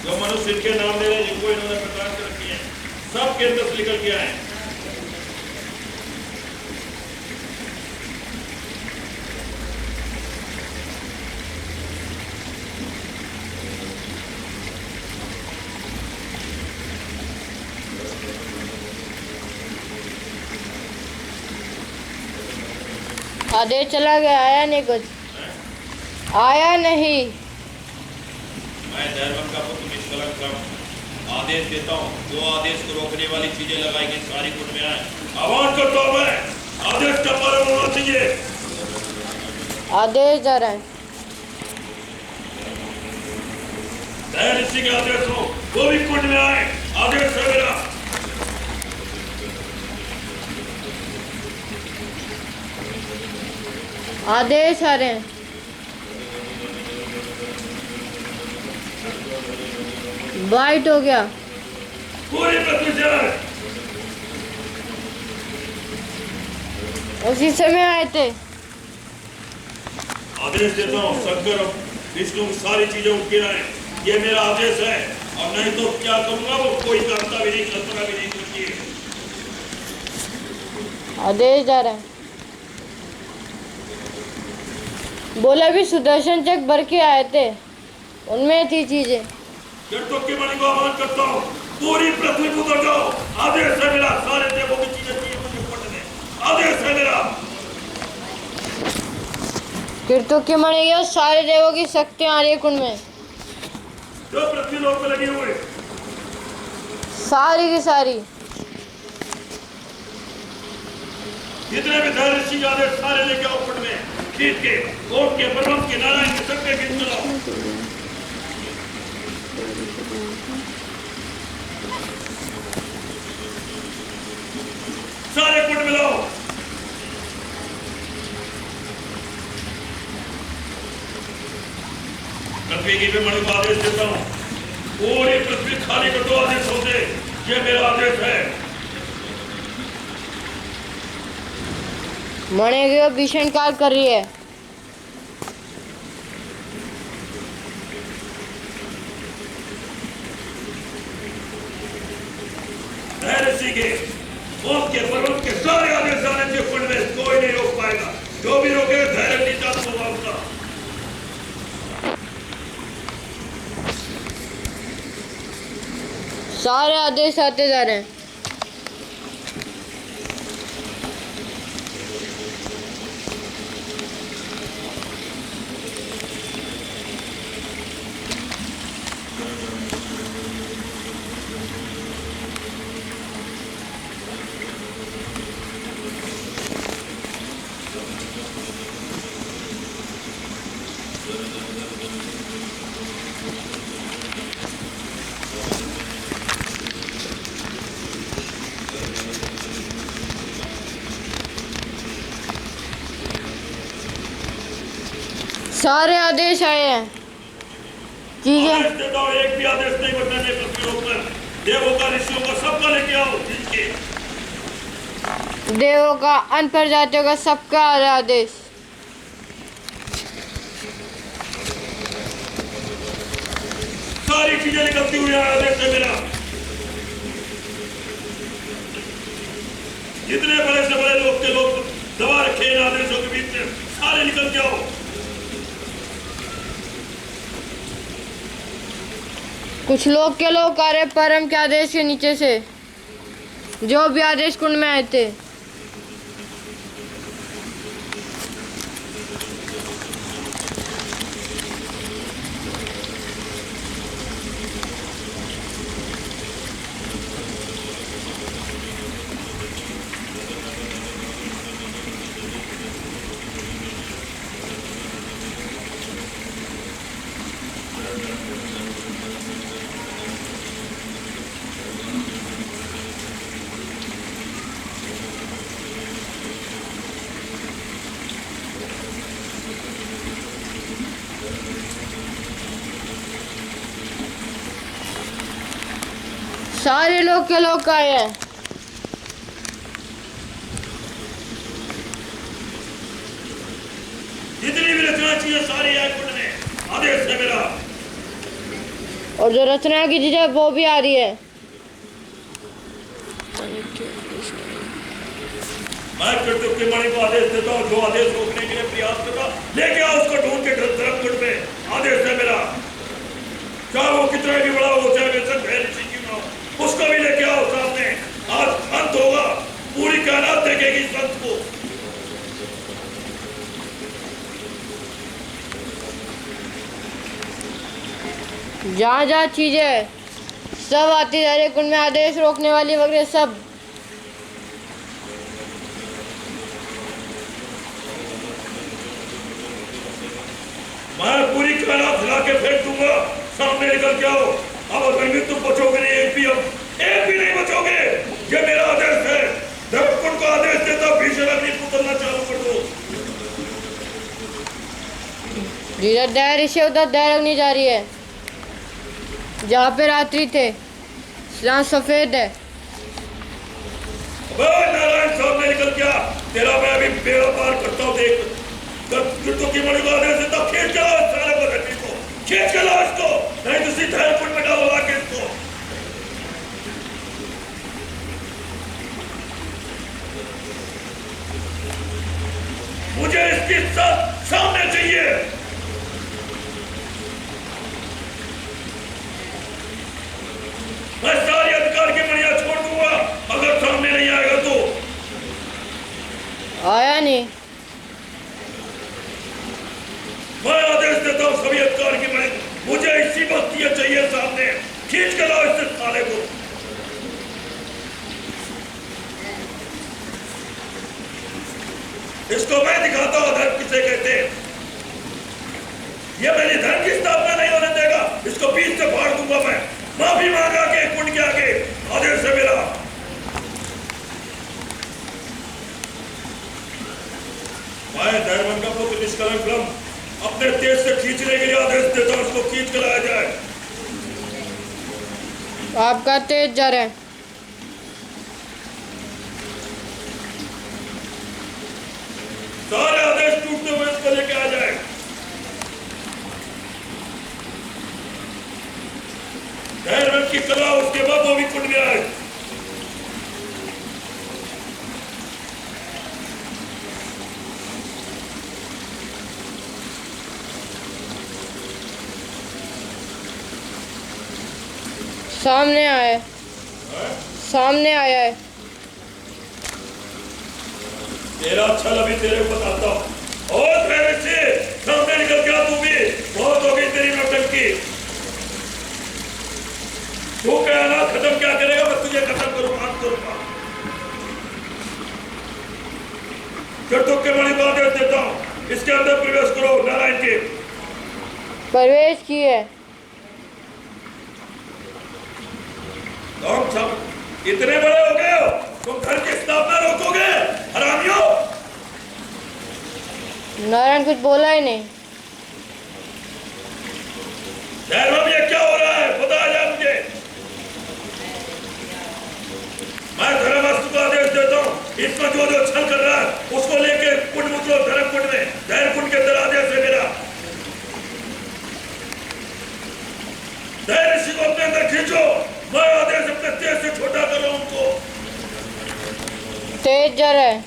जो मनुष्य इनके नाम ले रहे हैं, जिनको इन्होंने प्रकाश कर रखी है, सब के अंदर से निकल के आए। आदेश चला गया, आया नहीं कुछ, आया नहीं। मैं धर्म का पुत्र निष्कलंक आदेश देता हूँ, जो आदेश को रोकने वाली चीजें लगाई गई सारी कुंड में आए। आवाज करता हूँ मैं, आदेश का पालन होना चाहिए। आदेश जा रहा है। ऋषि के आदेश हो, वो भी कुंड में आए। आदेश है मेरा। आदेश आ रहे हैं। वाइट हो गया। पूरी पृथ्वी से उसी समय आए थे। आदेश देता हूँ, शंकर विष्णु सारी चीजें उनके आए। ये मेरा आदेश है, और नहीं तो क्या करूंगा वो कोई करता भी नहीं, कल्पना भी नहीं करती है। आदेश जा रहा है। बोला भी सुदर्शन चक्र भर के आए थे, उनमें थी चीजें। जड़ों के मणि को आह्वान करता हूँ, पूरी पृथ्वी को उतर जाओ। आदेश है मेरा, सारे देवों की चीजें चाहिए मुझे पढ़ने। आदेश है मेरा। कीर्तों के मणि गया, सारे देवों की शक्तियां आ रही है कुंड में, जो पृथ्वी लोक में लगी हुई सारी की सारी। जितने भी धैर्य ऋषि के आदेश सारे लेके आओ कुंड में। खींच के, ओम के, ब्रह्म के, नारायण के, सबके खींच के लाओ। सारे कुंड में लाओ। पृथ्वी की भी मणि को आदेश देता हूँ, पूरी पृथ्वी खाली कर दो। आदेश होते, ये मेरा आदेश है। मणि गया भीषण काल कर रही है। ऋषि के, ओम के, ब्रह्म के सारे आदेश आने के कुंड में कोई नहीं रोक पाएगा। जो भी रोके धैर्य नहीं जाता होगा उसका। सारे आदेश आते जा रहे हैं। सारे आदेश आए हैं। ठीक है, आदेश देता हूं, एक भी आदेश नहीं बदलने पृथ्वी लोक पर। देवों का, ऋषियों का, सबका लेके आओ। जिनके देवों का, अन्य प्रजातियों का, सबका आ रहा आदेश। सारी चीजें निकलती हुई आदेश है मेरा। जितने बड़े से बड़े लोग के लोग दबा रखे इन आदेशों के बीच में, सारे निकल के आओ। कुछ लोग के लोग आ रहे परम के आदेश के नीचे से, जो भी आदेश कुंड में आए थे। सारे लोग के लोग आए हैं। जितनी भी रचना चाहिए सारी है कुंड में। आदेश है मेरा। और जो रचना की चीज़ है वो भी आ रही है। मैं के मणि को आदेश देता हूँ, जो आदेश रोकने के लिए प्रयास करता लेके आओ उसको ढूंढ के धर्मकुंड में। आदेश है मेरा, चाहे वो कितना भी बड़ा हो, चाहे वे ऋषि क्यों ना हो, उसको भी लेके आओ सामने। आज अंत होगा, पूरी कायनात देखेगी संत को। जहाँ जहाँ चीजें सब आती जा रही कुंड में, आदेश रोकने वाली वगैरह सब। मैं पूरी कायनात हिला के फेंक दूंगा, सामने निकल के आओ। अब अगर भी तुम बचोगे नहीं, एक भी नहीं बचोगे। ये मेरा आदेश है। धर्मकुंड को आदेश देता, भीषण अग्नि पुतलना चालू कर दो। जिधर दया ऋषि उधर दया अग्नि जा रही है। जहाँ पे रात्रि थे यहाँ सफेद है। नारायण सामने निकल गया, तेरा मैं अभी बेड़ा पार करता हूँ। देख की मणि को आदेश देता, खींच के लाओ सारे बदलने को, खींच के लाओ इसको, नहीं तो सीधा एयरपोर्ट में डालो आके इसको। मुझे इसकी सामने चाहिए। मैं सारी अधिकार की मणियां छोड़ दूंगा अगर सामने नहीं आएगा तो। आया नहीं। मैं आदेश देता हूँ सभी अधिकार की मणि, मुझे इसी वक्त ये चाहिए सामने। खींच के लाओ इससे साले को। इसको मैं दिखाता हूँ धर्म किसे कहते हैं। ये मेरी धर्म की स्थापना नहीं होने देगा, इसको बीच से फाड़ दूंगा मैं। माफी मांगा के कुंड के आगे, आदेश है मेरा। मैं धर्म का पुत्र निष्कलंक ब्रह्म अपने तेज से खींचने के लिए आदेश देता हूं, उसको खींच के लाया जाए। आपका तेज जा रहा है। सारे आदेश टूटते हुए इसको लेके आ जाए। धैर्य की कला, उसके बाद वो भी कुंड में आए। सामने आया, सामने आया है। तेरा छल अभी तेरे को बताता हूं। और मेरे से सामने निकल गया तू भी, बहुत हो गई तेरी नौटंकी। तू कहना खत्म क्या करेगा, मैं तुझे खत्म करूंगा, अंत करूंगा। चटुक के मणि को आदेश देता हूं, इसके अंदर प्रवेश करो नारायण के। प्रवेश किए। तुम सब इतने बड़े हो गए हो, तुम घर की स्थापना रोकोगे हरामियों। नारायण कुछ बोला ही नहीं। धैर्य ये क्या हो रहा है, बता जा मुझे। मैं धर्म वस्तु को आदेश देता हूँ, इसमें जो जो छल कर रहा है उसको लेके कुंड में उतरो, धर्म कुंड में। धैर्य कुंड के अंदर आदेश है मेरा। धैर्य ऋषि को अपने अंदर खींचो, मैं आदेश अपने तेज से छोटा कर रहा हूं उनको। तेज जा रहा है।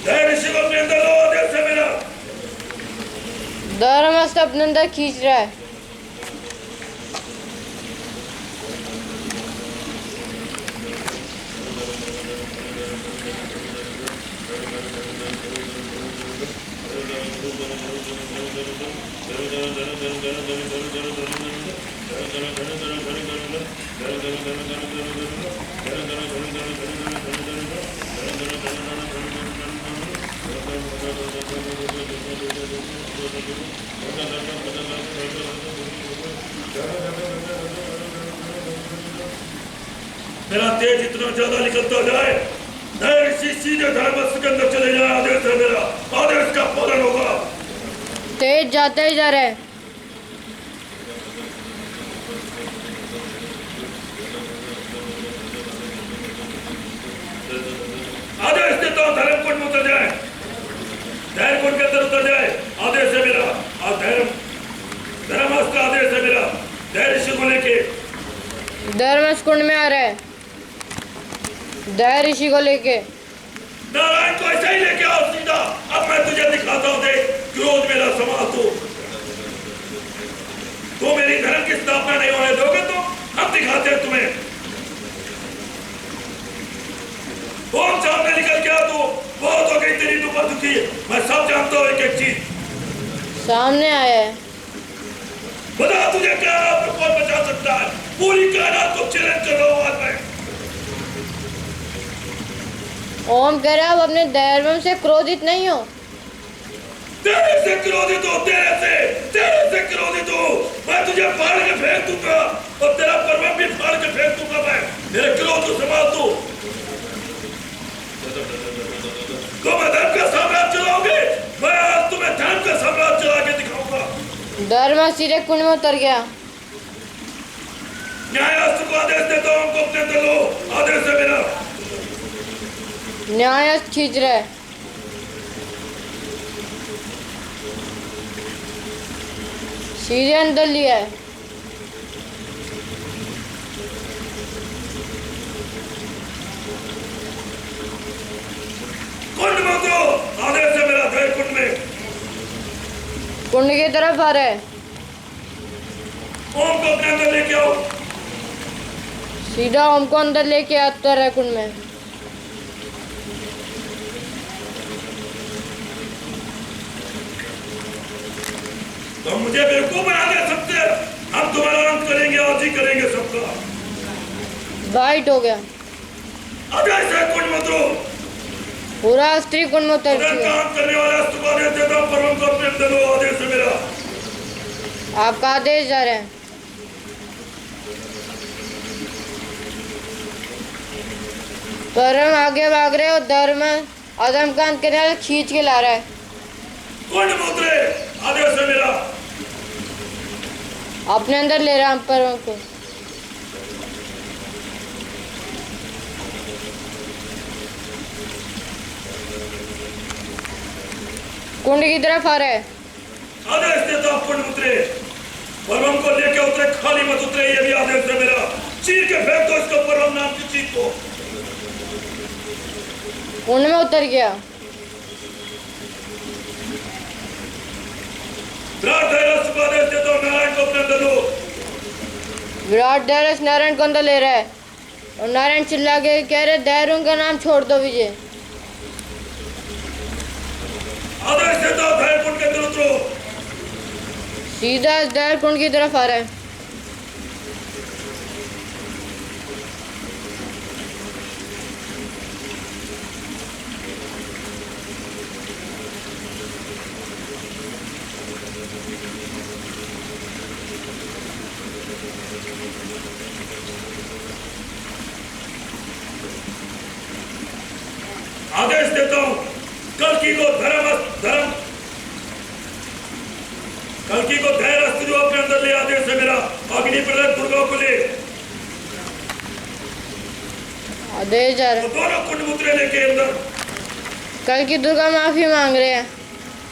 धैर्य ऋषि को अपने अंदर लो, आदेश है मेरा। धर्मस्थ अपने अंदर खींच रहा है। मेरा तेज इतना ज्यादा निकलता जाए, धैर्य सीधे धर्मस्थ के अंदर चले जाए। आदेश है मेरा, आदेश का पालन होगा। तेज जाता ही जा रहा है। आदेश देता हूं धर्म कुंड में उतर जाए, धैर्य कुंड के अंदर उतर जाए। आदेश है मेरा। और धैर्य कुंड में आ रहा है दैर ऋषि को लेके। नारायण को ऐसे ही लेके आओ सीधा। अब मैं तुझे दिखाता हूँ, देख क्रोध मेरा संभाल तो मेरी धर्म की स्थापना नहीं होने दोगे तो हम दिखाते हैं तुम्हें। ओम सामने निकल के आ तू, बहुत हो गई तेरी दुखा दुखी, मैं सब जानता हूँ एक एक चीज। सामने आया है। बता तुझे कायनात में कौन बचा सकता है? पूरी कायनात को चैलेंज कर रहा हूँ आज मैं। ओम कह रहा अब अपने दैर्वम से क्रोधित नहीं हो। तेरे से क्रोधित हो, तेरे से क्रोधित हो। मैं तुझे फाड़ के फेंक दूंगा और तेरा पर्वत भी फाड़ के फेंक दूंगा मैं। मेरे क्रोध को संभाल तू। तो मैं धर्म का साम्राज्य चलाओगे, मैं आज तुम्हें धर्म का साम्राज्य चला के दिखाऊंगा। धर्म सीधे कुंड में उतर गया। न्यायास्त्र को आदेश देता हूँ, उनको अपने अंदर लो। आदेश है मेरा। न्यायास्त्र खींच रहा है। सीधे अंदर लिया है। कुंड में उतरो, आदेश है मेरा। गए कुंड में। कुंड की तरफ आ रहा है। ओम को अपने अंदर लेके आओ। सीधा ओम को अंदर लेके आता है कुंड में। तो मुझे बेवकूफ बना दे सकते। हम तुम्हारा अंत करेंगे, आज ही करेंगे सबका। वाइट हो गया। आदेश है कुंड में उतरो। पूरा स्त्री कुंड में उतर अगर चुका है। काम करने वाला अस्तु को आदेश देता हूं, परम को अपने अंदर लो। आदेश है मेरा। आपका आदेश जा रहा है। परम आगे भाग रहे और धर्म आदमकांत के नाल खींच के ला रहा है। कुंड में उतरे, आदेश है मेरा। अपने अंदर ले रहा है परम को। कुंड की तरफ आ रहा है। आदेश देता हूं, कुंड में उतरे। परम को लेके उतरे, खाली मत उतरे। ये भी आदेश है मेरा। चीर के फेंक दो इसको, परम नाम की चीज को। कुंड में उतर गया। विराट धैर्य को आदेश देता हूं, नारायण को अपने अंदर लो। विराट धैर्य नारायण को अंदर ले रहा है और नारायण चिल्ला के कह रहे धैर्य का नाम छोड़ दो विजय। आदेश देता हूं, धैर्य कुंड के अंदर उतरो। सीधा धैर्य कुंड की तरफ आ रहा है। आदेश देता हूं, कल्कि को कल्कि को धैर्य अस्त्र अपने अंदर ले। आदेश है मेरा। अग्नि प्रदत्त दुर्गा को ले। आदेश जा रहा तो है। दोनों कुंड में उतरे लेके अंदर। कल की दुर्गा माफी मांग रहे हैं।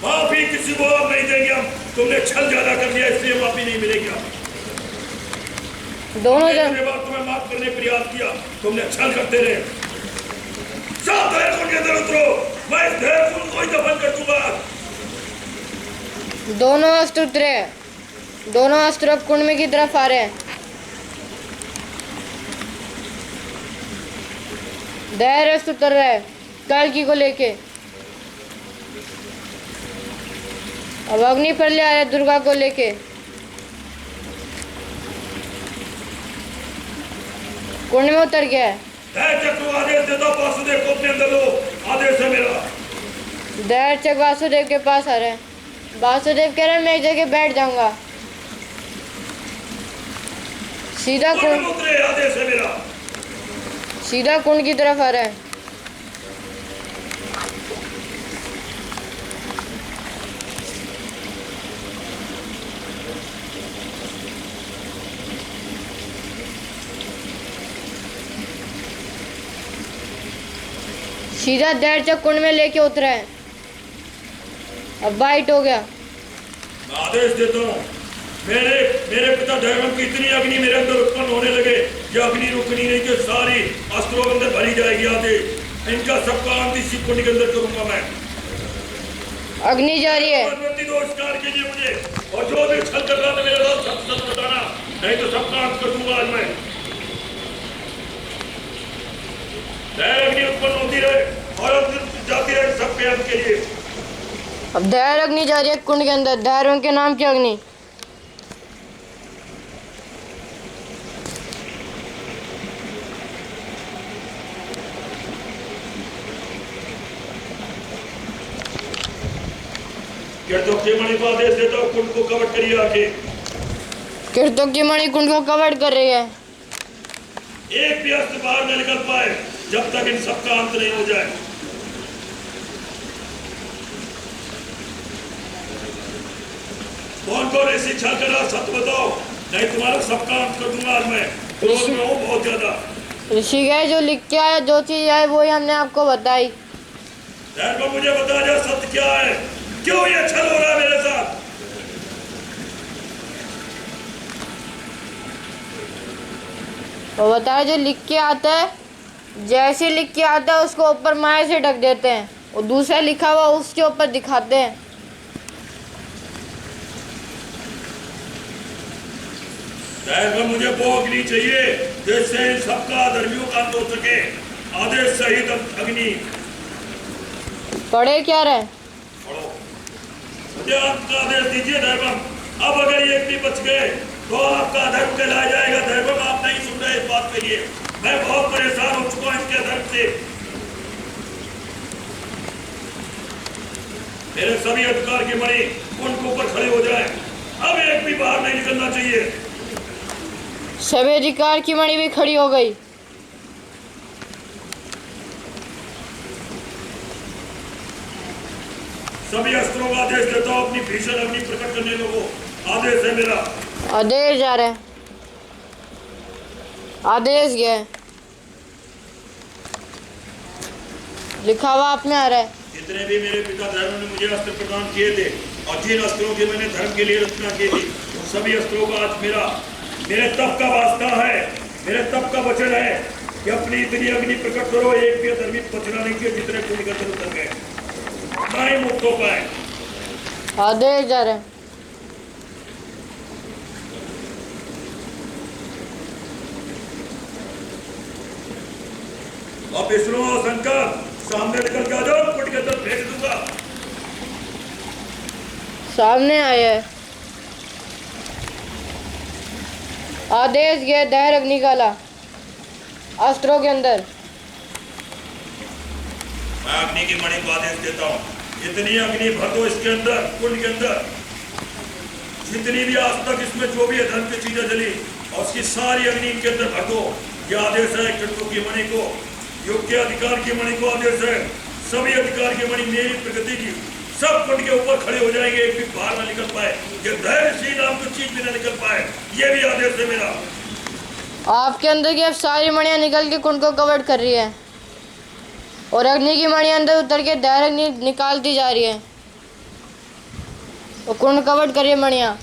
माफी किसी को अब नहीं देंगे हम। तुमने छल ज्यादा कर दिया, इसलिए माफी नहीं मिलेगी। दोनों जन पिछले बार तुम्हें माफ करने का प्रयास किया, तुमने छल करते रहे। सब धैर्य कुंड के अंदर उतरो। मैं इस धैर्य कुंड को ही दफन कर दूंगा। दोनों अस्त्र उतरे हैं। दोनों अस्त्र अब कुंड में की तरफ आ रहे हैं। धैर्य अस्त्र उतर रहा है कल्कि को लेके। अब अग्नि प्रलय आ रहा है दुर्गा को लेके। कुंड में उतर गया है। धैर्य चक्र आदेश देता हूं, वासुदेव को अपने अंदर लो। आदेश है मेरा। धैर्य चक्र वासुदेव के पास आ रहे हैं। वासुदेव कह रहे हैं मैं एक जगह बैठ जाऊंगा। सीधा कुंड में कुंड उतरे, आदेश है मेरा। सीधा कुंड की तरफ आ रहा है। सीधा धैर्य चक्र कुंड में लेके उतरा है। अब वाइट हो गया। मैं आदेश देता हूं, मेरे मेरे पिता दैवम की इतनी अग्नि मेरे अंदर उत्पन्न होने लगे, ये अग्नि रुकनी नहीं, जो सारी अस्त्रों के अंदर भरी जाएगी आदेश। इनका सबका अंत इसी कुंड के अंदर करूंगा मैं। अग्नि जा रही है। भगवती नमस्कार कीजिए मुझे, और जो भी छल कर रहा था मेरे साथ सब सच बताना, नहीं तो सबका अंत कर दूंगा आज मैं। अग्नि उत्पन्न होती रहे और जाती रहे सबके अंत के लिए। अब दैर अग्नि जा रही है कुंड के अंदर, दैरों के नाम की अग्नि। कीर्तक की मणि को आदेश देता हूँ, कुंड को कवर करिए आके। कीर्तक की मणि कुंड को कवर कर रही है। एक भी अस्त्र बाहर न निकल पाए जब तक इन सबका अंत नहीं हो जाए। कौन कौन ऐसी छल कर रहा, सत्य बताओ, नहीं तुम्हारा सबका अंत कर दूंगा आज मैं। क्रोध में हूँ बहुत ज्यादा। ऋषि गए जो लिख के आया, जो चीज है वही हमने आपको बताई। मुझे बता जा सत्य क्या है, क्यों ये छल हो रहा है मेरे साथ? वो बताया जो लिख के आता है, जैसे लिख के आता है उसको ऊपर माया से ढक देते हैं, और दूसरा लिखा हुआ उसके ऊपर दिखाते हैं। मुझे वो अग्नि चाहिए जिससे इन सबका धर्मियों का अंत हो सके। आदेश सहित अग्नि। पढ़े क्या रहे? पढ़ो। मुझे आपका आदेश दीजिए धर्मम। अब अगर ये भी बच गए तो आपका धर्म कहलाया जाएगा। धर्मम आप नहीं सुन रहे इस बात के लिए, मैं बहुत परेशान हो चुका हूं इसके धर्म से। मेरे सभी अधिकार की मणि उनके ऊपर खड़े हो जाए, अब एक भी बाहर नहीं निकलना चाहिए। सभी अधिकार की मणि भी खड़ी हो गई। सभी अस्त्रों का आदेश देता हूं, अपनी भीषण अग्नि प्रकट करने लोगों। आदेश है मेरा। आदेश जा रहे हैं, आदेश गया, लिखा हुआ आप में आ रहा है। जितने भी मेरे पिता धर्म ने मुझे अस्त्र प्रदान किए थे और जिन अस्त्रों की मैंने धर्म के लिए रचना की थी, उन सभी अस्त्रों का आज मेरे तप का वास्ता है, मेरे तप का वचन है कि अपनी इतनी अग्नि प्रकट करो, एक भी अधर्मी बचना नहीं चाहिए। जितने कुंड के अंदर उतर गए ना ही मुक्त हो पाए। आदेश जा रहे हैं। अब विष्णु और शंकर सामने निकल के आ जाओ, कुंड के अंदर फेंक दूंगा। सामने आया है। आदेश गया, दैर अग्नि काला अस्त्रों के अंदर। मैं अग्नि की मणि को आदेश देता हूँ, इतनी अग्नि भर दो इसके अंदर, कुंड के अंदर। जितनी भी आज तक इसमें जो भी धर्म की चीजें जली, और उसकी सारी अग्नि इनके अंदर भर दो। यह आदेश है कीर्तकों की मणि को, योग के अधिकार की मणि को आदेश है। सभी अधिकार की मणि मेरी प्रगति की, सब कुंड के ऊपर खड़े हो जाएंगे, एक भी बाहर न निकल पाए। ये धैर्य नाम की चीज भी न निकल पाए, ये भी आदेश है मेरा। आपके अंदर की अब सारी मणियां निकल के कुंड को कवर कर रही है, और अग्नि की मणि अंदर उतर के दैर अग्नि निकालती जा रही है, और कुंड कवर कर रही है मणियां।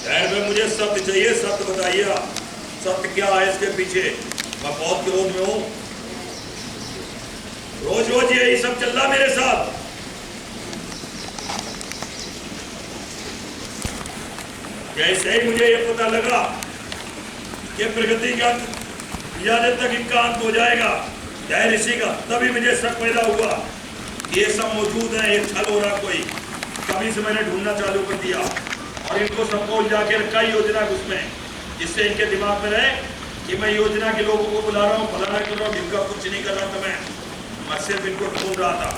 में मुझे सत्य चाहिए, सत्य बताइए आप, सत्य क्या है इसके पीछे? मैं बहुत क्रोध में हूं, रोज रोज यही सब चल रहा मेरे साथ। जैसे ही मुझे ये पता लगा कि प्रगति का या जब तक इनका अंत हो जाएगा जय ऋषि का, तभी मुझे शक पैदा हुआ ये सब मौजूद है, ये छल हो रहा कोई। तभी से मैंने ढूंढना चालू कर दिया और इनको सबको उलझा के रखा योजना उसमें, जिससे इनके दिमाग में रहे कि मैं योजना के लोगों को बुला रहा हूँ, फलाना कर रहा हूँ। इनका कुछ नहीं कर रहा था मैं सिर्फ इनको ढूंढ रहा था।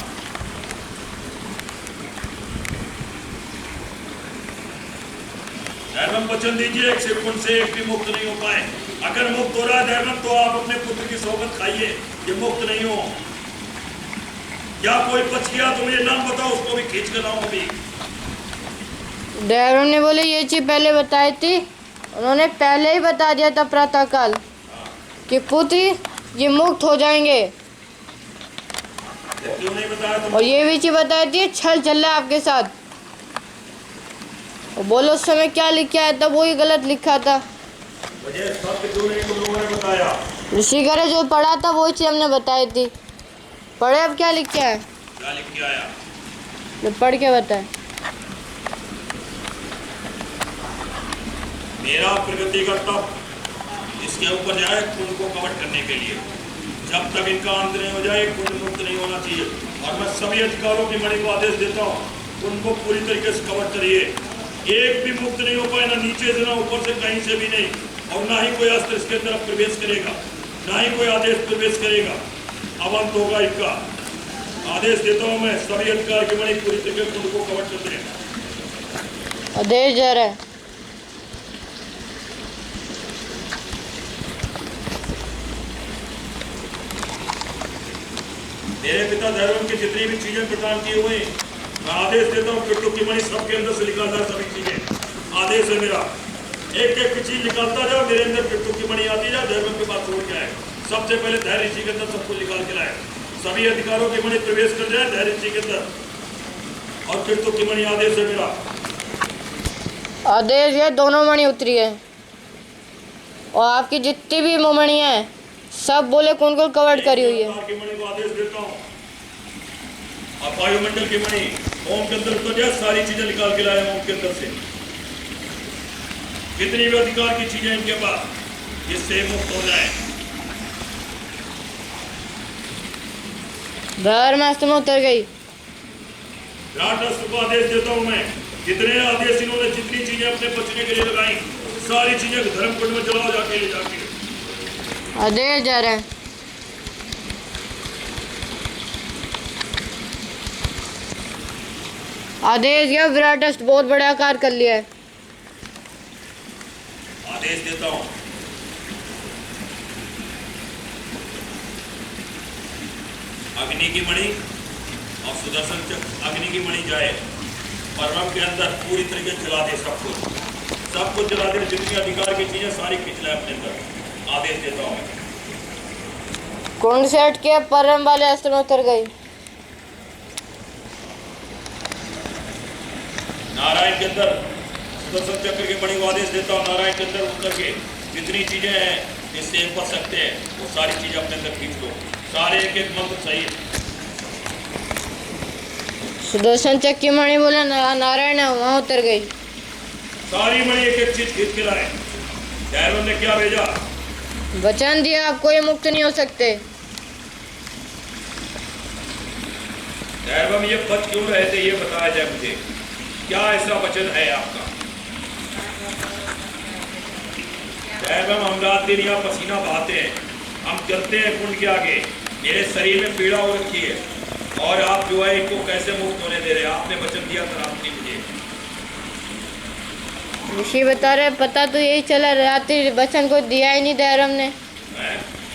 धर्म वचन दीजिए एक सेकंड से एक भी मुक्त नहीं हो पाए। अगर मुक्त हो रहा है धर्म, तो आप अपने पुत्र की सोबत खाइए, ये मुक्त नहीं हो। या कोई बच गया तो मुझे नाम बताओ, उसको भी खींच कर लाऊं अभी। ड्राइवर ने बोले ये चीज पहले बताई थी, उन्होंने पहले ही बता दिया था प्रातः काल कि पुत्र ये मुक्त हो जाएंगे। क्यों नहीं बताया तुम? और ये भी चीज बताई थी छल चल रहा है आपके साथ। और बोलो उस समय क्या लिखा है था, वही गलत लिखा था। वजह सत्य क्यों नहीं तुम लोगों ने बताया? ऋषिकर जो पढ़ा था वही चीज़ हमने बताई थी। पढ़े अब क्या लिखा है? क्या लिख के आया? तो पढ़ के बताए। मेरा प्रगति का तप इसके ऊपर जाए कुंड को कवर करने के लिए, जब तक इनका अंत नहीं हो जाए कुंड मुक्त नहीं होना चाहिए। और मैं सभी अधिकारों की मणि को आदेश देता हूँ, कुंड को पूरी तरीके से कवर करिए। एक भी मुक्त नहीं हो पाए, ना नीचे से ना ऊपर से, कहीं से भी नहीं। और ना ही कोई अस्त्र इसके तरफ प्रवेश करेगा, ना ही कोई आदेश प्रवेश करेगा। अब अंत होगा इनका। आदेश देता हूँ मैं, सभी अधिकार की मणि पूरी तरीके से कुंड को कवर करते हैं। आदेश जा रहा है। मेरे पिता धर्म की जितनी भी चीजें प्रदान की हुई, मैं आदेश देता हूँ पिट्टू की मणि सबके अंदर से निकालता है। सभी चीजें आदेश है मेरा, एक एक चीज निकालता जाओ। मेरे अंदर पिट्टू की मणि आती जाए, धर्म के बाद छोड़ के आए। सबसे पहले धैर्य ऋषि के अंदर सब कुछ निकाल के लाए। सभी अधिकारों की मणि प्रवेश कर जाए धैर्य ऋषि के अंदर, और पिट्टू की मणि आदेश है मेरा। आदेश है, दोनों मणि उतरी है। और आपकी जितनी भी मणियाँ हैं सब बोले कौन कौन कवर्ड करी हुई है। की मणि को आदेश देता हूँ। अब वायुमंडल की मणि ओम के अंदर तो जाए, सारी चीजें निकाल के लाए ओम के अंदर से। जितनी भी अधिकार की चीजें इनके पास, इससे मुक्त हो जाए। धर्म अस्त्र में उतर गई। विराट अस्त्र को आदेश देता हूँ मैं, जितने आदेश इन्होंने जितनी चीजें अपने बचने के लिए लगाई, सारी चीजें धर्म कुंड में जलाओ जाके, ले जाके। आदेश जा रहा है। आदेश गया, विराट अस्त्र बहुत बड़ा आकार कर लिया है। आदेश देता हूँ, अग्नि की मणि और सुदर्शन चक्र, अग्नि की मणि जाए पर्वत के अंदर पूरी तरीके से जला दे। सब कुछ जला दे। जितनी अधिकार की चीजें सारी खींच लाए अपने अंदर। आदेश देता हूँ। कुंड से हट के परम वाले अस्त्र में उतर गई। नारायण के अंदर सुदर्शन चक्र के मणि को आदेश देता हूँ। नारायण के अंदर उतर के जितनी चीजें हैं जिससे बच सकते हैं वो सारी चीजें अपने अंदर खींच लो। सारे एक एक मंत्र सही है। सुदर्शन चक्र की मणि बोला नारायण है, वहां उतर गई। सारी मणि एक एक चीज खींच के लाए। दैवन ने क्या भेजा? वचन दिया आप कोई मुक्त नहीं हो सकते। दैवम ये बच क्यों रहे थे, ये बताया जाए मुझे। क्या ऐसा वचन है आपका? दैवम हम रात दिन यहाँ पसीना बहाते हैं, हम चलते हैं कुंड के आगे, मेरे शरीर में पीड़ा हो रखी है, और आप जो है इनको कैसे मुक्त होने दे रहे हैं? आपने वचन दिया था रात दिन मुझे। ऋषि बता रहे पता तो यही चला, रात्रि वचन को दिया ही नहीं दैरम ने।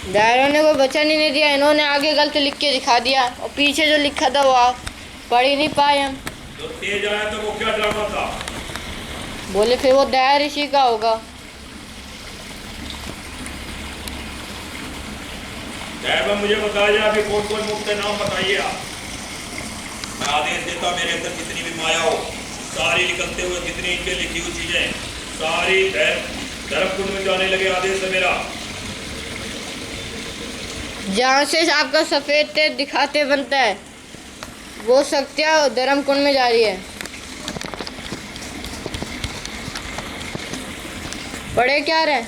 दैरम ने कोई वचन ही नहीं दिया। इन्होंने आगे गलत लिख के दिखा दिया, और पीछे जो लिखा था वो आप पढ़ ही नहीं पाए हम। तो तेज आया तो वो क्या ड्रामा था? बोले फिर वो दया ऋषि का होगा। दैवम मुझे बताया अभी कौन कौन मुक्त है, नाम बताइए आप। मैं आदेश देता हूँ मेरे अंदर जितनी भी माया हो सारी निकलते हुए, जितनी इनके लिखी हुई चीजें सारी धर्म कुंड में जाने लगे। आदेश है मेरा। जहाँ से आपका सफेद तेज दिखाते बनता है वो शक्तियाँ धर्म कुंड में जा रही है। पढ़े क्या रहे?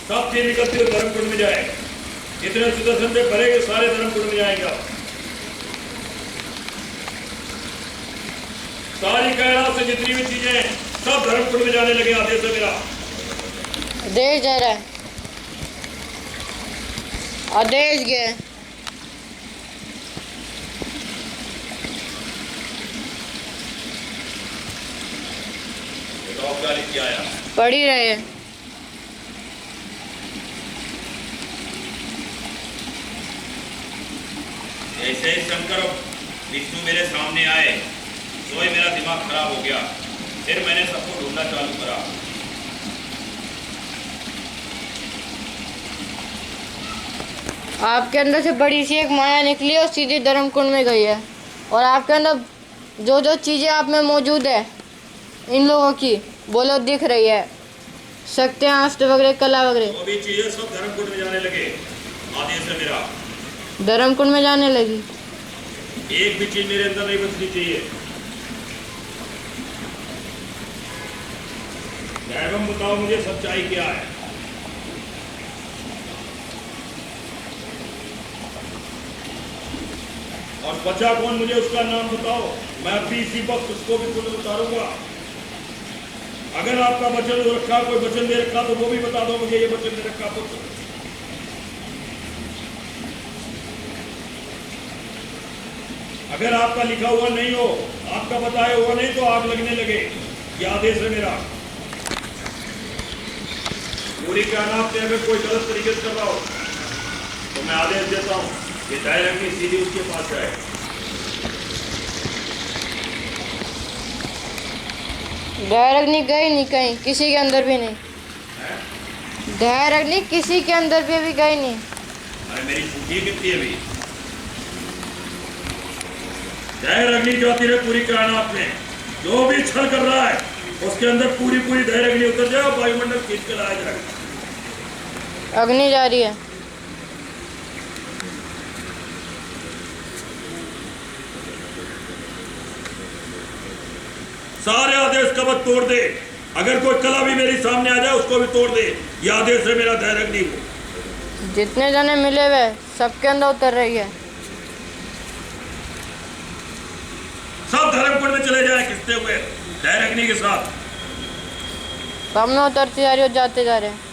सब चीज निकलती हुई धर्म कुंड में जाए। जितने सुदर्शन से भरेंगे सारे धर्म कुंड में जाएंगे। सारी कैलाश से जितनी भी चीजें हैं सब धर्म कुंड में जाने लगे। आदेश है मेरा। आदेश जा रहा है। आदेश गया। क्या लिख के आया? पढ़ ही रहे हैं। ऐसे ही शंकर और विष्णु मेरे सामने आए तो ही मेरा दिमाग खराब हो गया। फिर मैंने सबको ढूंढना चालू करा। आपके अंदर से बड़ी सी एक माया निकली और सीधी धर्म कुंड में गई है। और आपके अंदर जो जो चीज़ें आप में मौजूद है इन लोगों की बोलो दिख रही है, सत्यास्त्र वगैरह कला वगैरह जो भी चीजें सब धर्मकुंड में जाने लगे, आदेश है मेरा। धर्मकुंड में जाने लगी। एक भी चीज मेरे अंदर नहीं बचनी चाहिए। दैवम बताओ मुझे सच्चाई क्या है। और बचा कौन, मुझे उसका नाम बताओ। मैं अभी इसी वक्त उसको भी कुल उतारूंगा। अगर आपका वचन रखा, कोई वचन दे रखा तो वो भी बता दो मुझे, ये वचन दे रखा पुत्र। अगर आपका लिखा हुआ नहीं हो, आपका बताया हुआ नहीं, तो आग लगने लगे। ये आदेश है मेरा। पूरी कायनात में अगर कोई गलत तरीके से कर रहा हो तो मैं आदेश देता हूं कि डायरेक्टली सीधी उसके पास जाए। डायरेक्ट नहीं गई, नहीं कहीं किसी के अंदर भी नहीं। डायरेक्ट नहीं किसी के अंदर भी गई नहीं। अरे मेरी छुट्टी कितनी है अभी। दैर अग्नि जाती रहे पूरी कायनात में। जो भी छल कर रहा है उसके अंदर पूरी पूरी दैर अग्नि उतर जाए, वायुमंडल खींच के लाया जाएगा। अग्नि जा रही है। सारे आदेश कवच तोड़ दे। अगर कोई कला भी मेरे सामने आ जाए उसको भी तोड़ दे। ये आदेश है मेरा दैर अग्नि को। जितने जने मिले हुए सबके अंदर उतर रही है। सब धर्मकुंड में चले जाए किसते हुए दैर अग्नि के साथ। सब में उतरती जा रही हो, जाते जा रहे हैं।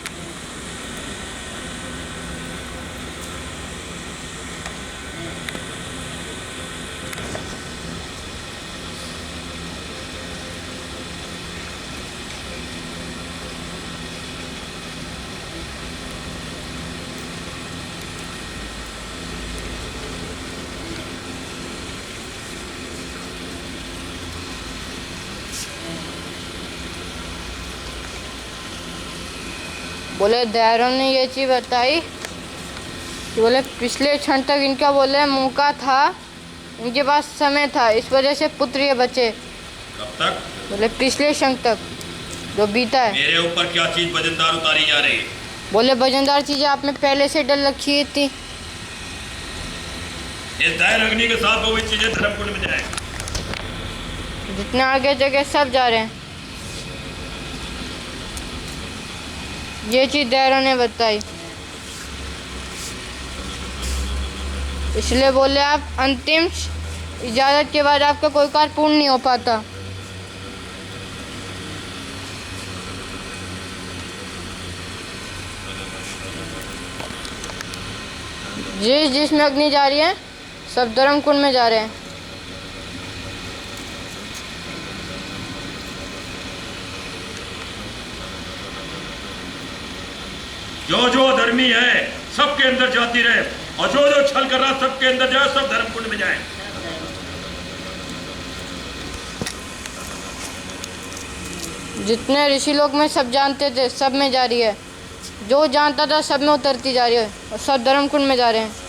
बोले दैरों ने ये चीज़ बताई कि बोले पिछले क्षण तक इनका बोले मौका था, इनके पास समय था, इस वजह से पुत्र ये बचे। कब तक? बोले पिछले क्षण तक जो बीता है। मेरे ऊपर क्या चीज वजनदार उतारी जा रही है? बोले वजनदार चीजें आप में पहले से डल रखी थी। इस दैर अग्नि के साथ वो भी चीजें धर्मकुंड में जाए। जितने आगे जगह सब जा रहे हैं। ये चीज दैरों ने बताई, इसलिए बोले आप अंतिम इजाजत के बाद आपका कोई कार्य पूर्ण नहीं हो पाता। जिसमें अग्नि जा रही है सब धर्मकुंड में जा रहे हैं। जो जो अधर्मी है सबके अंदर जाती रहे, और जो जो छल कर रहा सबके अंदर जाए, सब धर्मकुंड में जाए। जितने ऋषि लोग में सब जानते थे सब में जा रही है, जो जानता था सब में उतरती जा रही है, और सब धर्मकुंड में जा रहे हैं।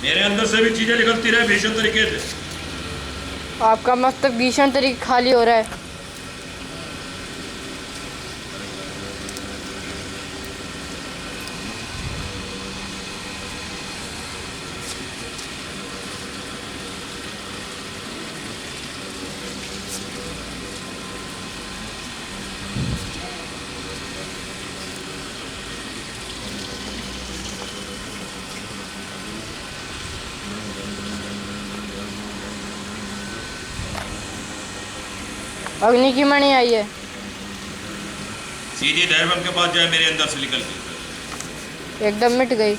मेरे अंदर से भी चीजें निकलती रहे भीषण तरीके से। आपका मस्तक भीषण तरीके खाली हो रहा है। अग्नि की मणि आई है। सीधे दैवम के पास जाए मेरे अंदर से निकल के। एकदम मिट गई।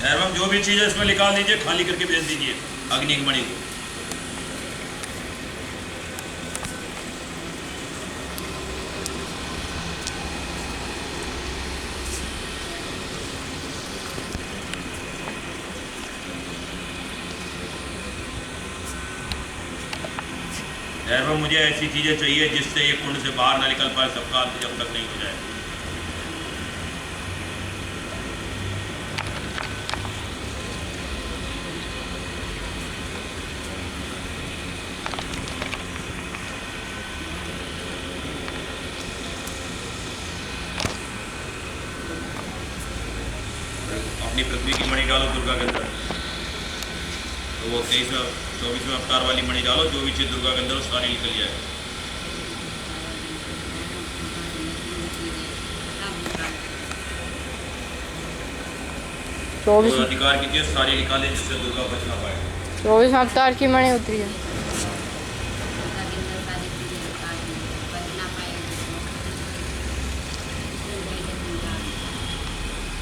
दैवम जो भी चीज़ है इसमें निकाल दीजिए, खाली करके भेज दीजिए अग्नि की मणि को। दैवम मुझे ऐसी चीज़ें चाहिए जिससे ये कुंड से बाहर ना निकल पाए, सबका अंत जब तक नहीं हो जाए। अपनी पृथ्वी की मणि डालो दुर्गा के अंदर, तो वो 24वें अवतार वाली मणि डालो, जो भी चीज़ दुर्गा के अंदर सारी निकल जाए। चौबीस तो अधिकार की चीज़ सारी निकाले जिससे दुर्गा बच ना पाए। 24 अवतार की मणि उतरी है।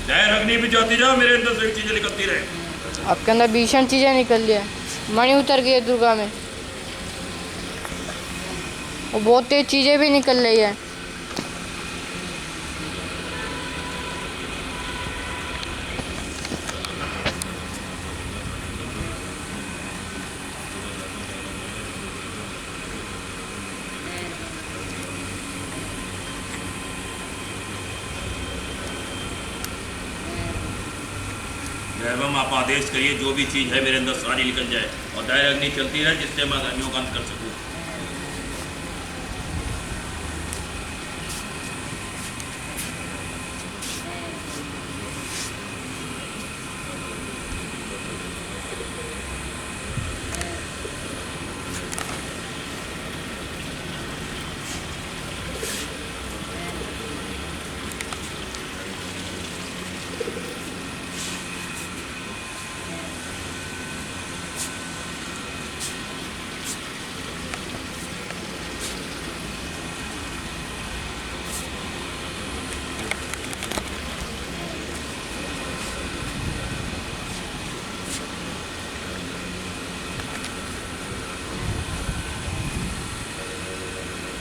जय अग्नि भी जाती जाओ, मेरे अंदर से चीज़ें निकलती रहे। आपके अंदर भीषण चीजें निकल रही है। मणि उतर गई है दुर्गा में, और बहुत तेज चीजें भी निकल रही है। दैवम आप आदेश करिए जो भी चीज़ है मेरे अंदर सारी निकल जाए, और दायर अग्नि चलती रहे जिससे मैं अग्नियों का अंत कर सकूँ।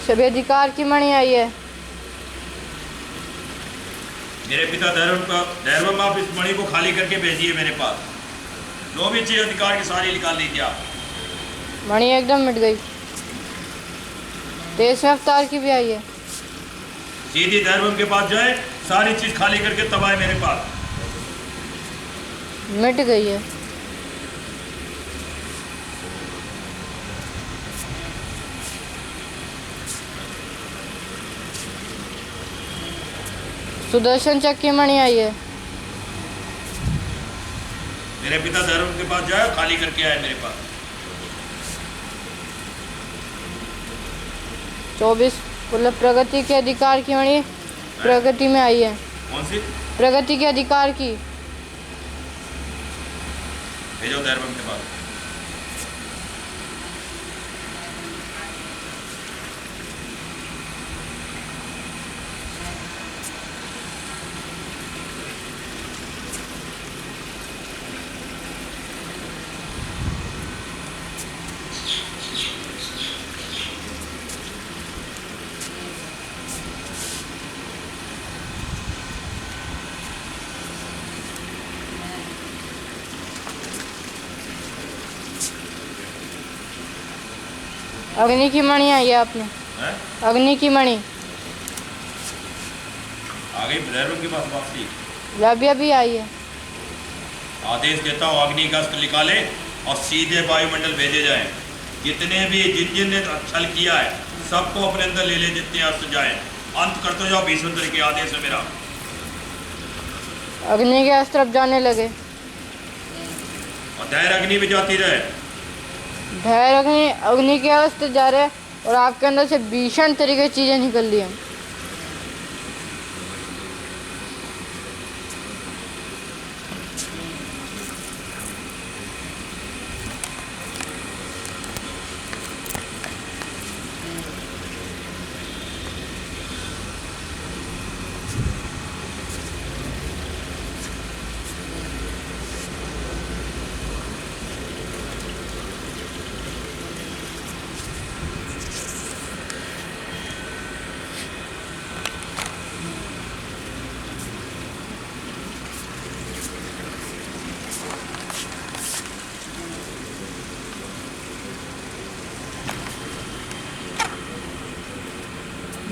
सभी अधिकार की मणि आई है। मेरे पिता दैवम आप इस मणि को खाली करके भेजिए मेरे पास, जो भी चीज़ अधिकार की सारी निकाल लीजिए आप। मणि एकदम मिट गई। 23वें अवतार की भी आई है। सीधी दैवम के पास जाए, सारी चीज़ खाली करके तब आए मेरे पास। मिट गई है। सुदर्शन चक्र की मणि आई है। मेरे पिता दैवम के पास जाए, खाली करके आए मेरे पास। 24 मतलब प्रगति के अधिकार की मणि प्रगति में आई है। कौन सी? प्रगति के अधिकार की। भेजो दैवम के पास। अग्नि की मणि आई है आपने। हैं? अग्नि की मणि आ गई दैवम के पास वापसी। लव्य भी आई है। आदेश देता हूँ अग्नि का अस्त्र निकाले और सीधे वायुमंडल भेजे जाएं। जितने भी जिन जिन ने छल किया है सबको अपने अंदर ले ले, जितने अस्त्र जाए अंत करते जाओ। भीष्म के आदेश है मेरा। अग्नि के अस्त्र अब जाने लगे। और धैर्य अग्नि भी जाती रहे। धैर्य अग्नि के अस्त्र जा रहे हैं, और आपके अंदर से भीषण तरीके की चीजें निकल रही हैं।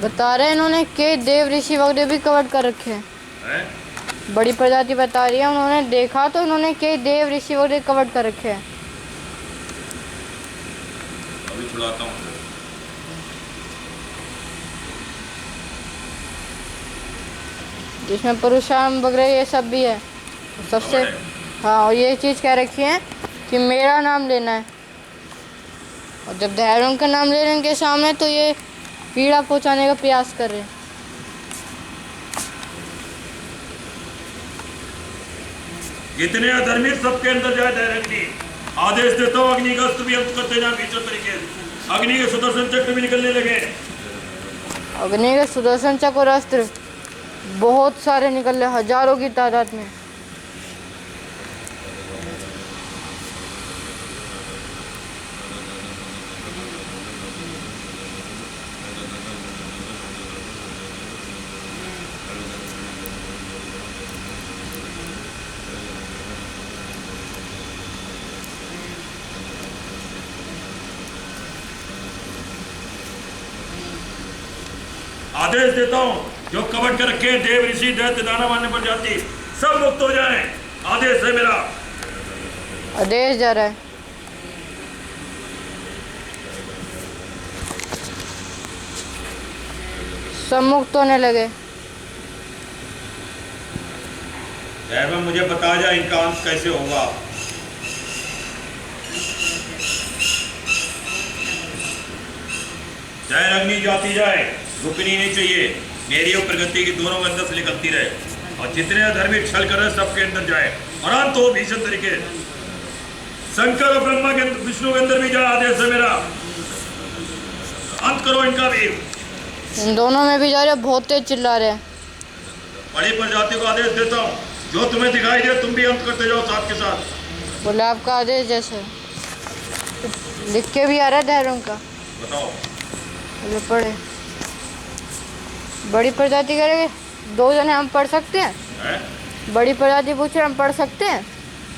बता रहे हैं इन्होंने कि देव ऋषि वगैरह भी कवर कर रखे हैं। हैं? बड़ी प्रजाति बता रही है, उन्होंने देखा तो इन्होंने कई देव ऋषि वगैरह कवर कर रखे हैं। अभी छुड़ाता हूँ। जिसमें पुरुषाम वगैरह ये सब भी है सबसे। हाँ, और ये चीज़ कह रखी है कि मेरा नाम लेना है, और जब धैर्यों का नाम ले रहे हैं इनके सामने तो ये पीड़ा पहुंचाने का प्रयास कर रहे हैं। जितने अधर्मी सबके अंदर जाए डायरेक्टली आदेश देता हूँ, अग्नि का अस्त्र भी अंत करते जाए भीषण तरीके से। अग्नि के सुदर्शन चक्र भी निकलने लगे। अग्नि के सुदर्शन चक्र और अस्त्र बहुत सारे निकल रहे, हजारों की तादाद में। आदेश देता हूँ जो कवट कर रखे हैं देव ऋषि दैत्य दानव मानने पर जाती सब मुक्त हो जाएं। आदेश है मेरा। आदेश जा रहा है। सब मुक्त होने लगे। दैव मुझे बता जा इनका अंत कैसे होगा। जय अग्नि जाती जाए, रुकनी नहीं चाहिए। मेरी और प्रगति की दोनों के अंदर से निकलती रहे, और जितने अधर्मी छल कर रहे सबके अंदर जाए और अंत हो भीषण तरीके। शंकर और ब्रह्मा के विष्णु के अंदर भी जाए। आदेश है मेरा, अंत करो इनका भी। इन दोनों में भी जा रहे, बहुत तेज चिल्ला रहे हैं। बड़ी प्रजाति को आदेश देता हूँ जो तुम्हें दिखाई दे तुम भी अंत करते जाओ साथ के साथ। बोले आपका आदेश जैसे लिख के भी आ रहा है धैर्यों का। बताओ। बोले पढ़े। बड़ी प्रजाति करेंगे, दो जने हम पढ़ सकते हैं? बड़ी प्रजाति पूछे हम पढ़ सकते हैं?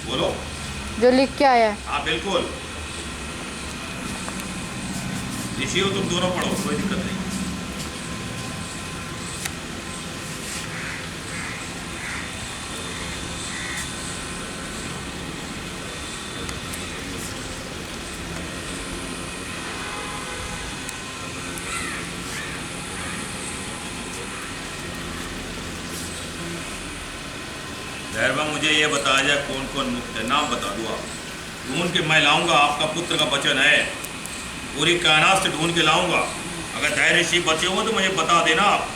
बोलो। जो लिख के आया है। हाँ बिल्कुल, ऋषि हो तुम दोनों पढ़ो, कोई दिक्कत नहीं। धैर्य मुझे ये बताया जाए कौन कौन मुक्त है, नाम बता दो आप। ढूंढ के मैं लाऊंगा, आपका पुत्र का वचन है, पूरी कायनात से ढूंढ के लाऊंगा। अगर धैर्य ऋषि बचे हुए तो मुझे बता देना आप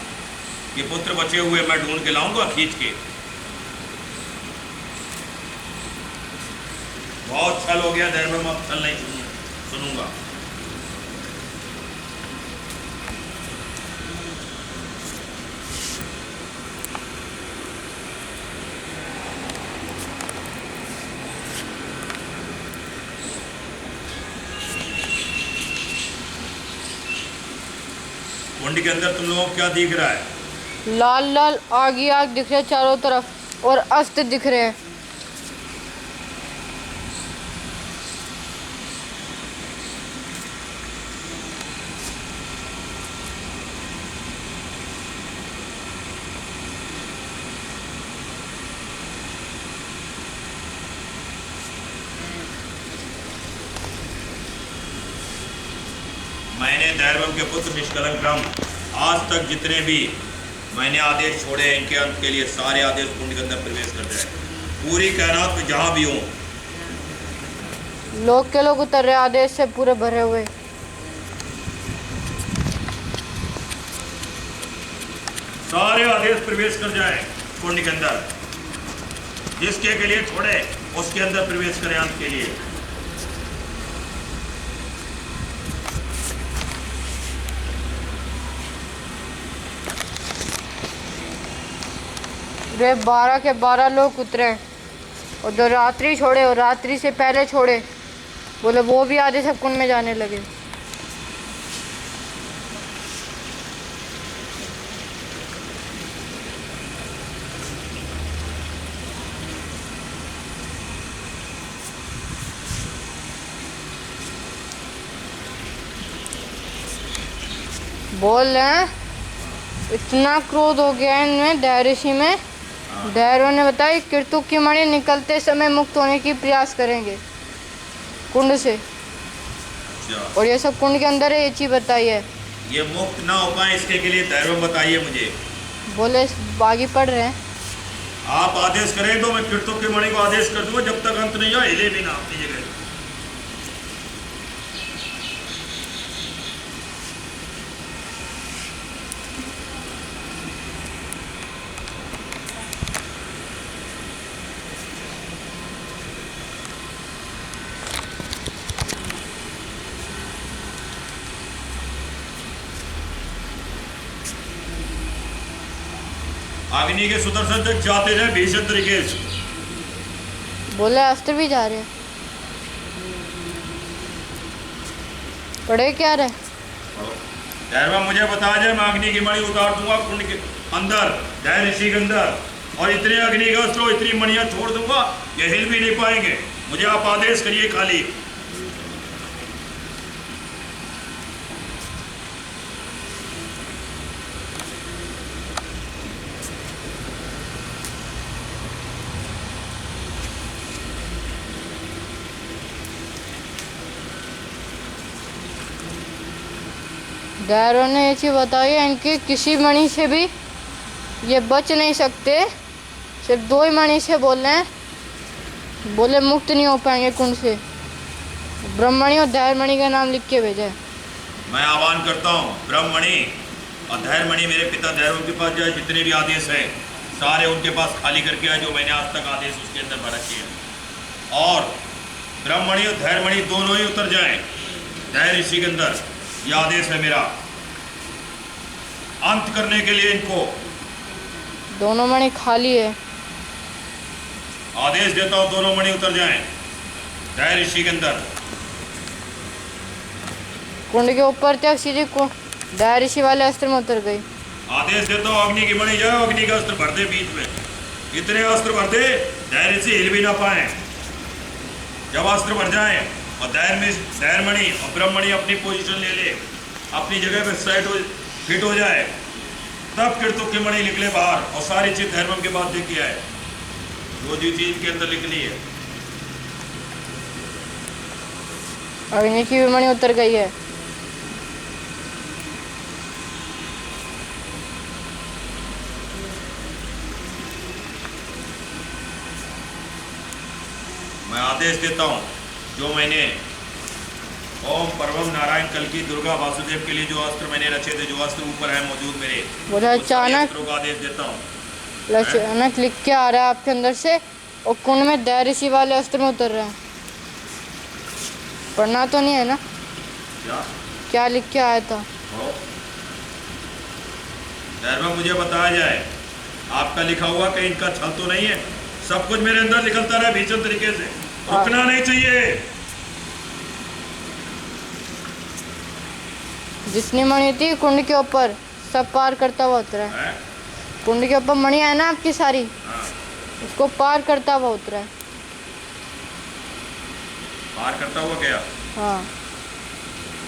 कि पुत्र बचे हुए, मैं ढूंढ के लाऊंगा खींच के। बहुत छल हो गया धैर्य, मैं अब छल नहीं सुनूंगा। कुंड के अंदर तुम लोगों को क्या दिख रहा है? लाल लाल आग ही आग दिख रहे चारों तरफ, और अस्त्र दिख रहे हैं। मैंने दैर्वम के पुत्र निष्कलंक ब्रह्म आज तक जितने भी मैंने आदेश छोड़े हैं, इनके अंत के लिए सारे आदेश कुंड के अंदर प्रवेश कर जाए। पूरी कायनात में जहां भी हो लोग के लोग उतर रहे आदेश से पूरे भरे हुए। सारे आदेश प्रवेश कर जाए कुंड के अंदर। जिसके के लिए छोड़े उसके अंदर प्रवेश करें अंत के लिए। वे 12 के 12 लोग उतरे, और जो रात्रि छोड़े और रात्रि से पहले छोड़े, बोले वो भी आधे सब कुंड में जाने लगे। बोल रहे हैं इतना क्रोध हो गया है इनमें दया ऋषि में। दैरों ने बताया किरतुक की मणि निकलते समय मुक्त होने की प्रयास करेंगे कुंड से, अच्छा, और ये सब कुंड के अंदर है, ये चीज बताई है। ये मुक्त ना हो पाए इसके लिए दैर्वम बताइए मुझे। बोले बागी पढ़ रहे हैं। आप आदेश करें तो मैं किरतुक की मणि को आदेश कर दूंगा, जब तक अंत नहीं हो हिले भी ना अपनी जगह। अग्नि के सुदर्शन तक जाते रहे भीषण तरीके से। बोले अस्त्र भी जा रहे हैं। पढ़े क्या रहे? दैर्वम मुझे बता जाए, मैं अग्नि की मणि उतार दूंगा कुंड के अंदर, दैर ऋषि के अंदर, और इतने अग्नि के अस्त्रों इतनी मणियां छोड़ दूंगा ये हिल भी नहीं पाएंगे। मुझे आप आदेश करिए खाली। दैरों ने ये चीज बताई है, इनकी किसी मणि से भी ये बच नहीं सकते, सिर्फ 2 ही मणि से बोल रहे हैं। बोले मुक्त नहीं हो पाएंगे कुंड से। ब्रह्मणि और दैरमणि का नाम लिख के भेजा है। मैं आह्वान करता हूँ ब्रह्मणि और धैर्यमणि मेरे पिता दैर्वम के पास जाए, जितने भी आदेश हैं सारे उनके पास खाली करके आए, जो मैंने आज तक आदेश उसके अंदर भर रखे हैं। और ब्रह्मणि और धैर्यमणि दोनों ही उतर जाएं दैर ऋषि के अंदर। यह आदेश है मेरा, अंत करने के लिए इनको। दोनों मणि खाली है। आदेश देता हूँ दोनों मणि उतर जाएं दैर ऋषि के अंदर। कुंड के ऊपर तक सीधे दैर ऋषि वाले अस्त्र में उतर गई। आदेश देता हूँ अग्नि की मणि जाए, अग्नि का अस्त्र भर दे बीच में, इतने अस्त्र भर दे दैर ऋषि हिल भी ना पाए। जब अस्त्र भर जाए और दैरमणि और ब्रह्मणि अपनी पोजीशन ले ले, अपनी जगह पे फिट हो जाए, तब किरतुक की मणि निकले बाहर और सारी चीज धर्म के बाद देखी आए जो जो चीज के अंदर निकली है। अग्नि की भी मणि उतर गई है। मैं आदेश देता हूँ जो मैंने ओम परवम नारायण कल्कि दुर्गा वासुदेव के लिए जो अस्त्र मैंने रचे थे, जो अस्त्र ऊपर है मौजूद मेरे, बोले अचानक का आदेश देता हूँ। अचानक लिख के आ रहा है आपके अंदर से, और कुंड में दैर ऋषि वाले अस्त्र में उतर रहा है। पढ़ना तो नहीं है ना? क्या लिख के आया था? धर्म मुझे बताया जाए, आपका लिखा हुआ कहीं इनका छल तो नहीं है? सब कुछ मेरे अंदर निकलता रहा भीषण तरीके से, रुकना नहीं चाहिए। जितनी मणि थी कुंड के ऊपर सब पार करता हुआ उतरा है। कुंड के ऊपर मणि है ना आपकी सारी, उसको पार करता हुआ उतरा है। पार करता हुआ गया। हाँ,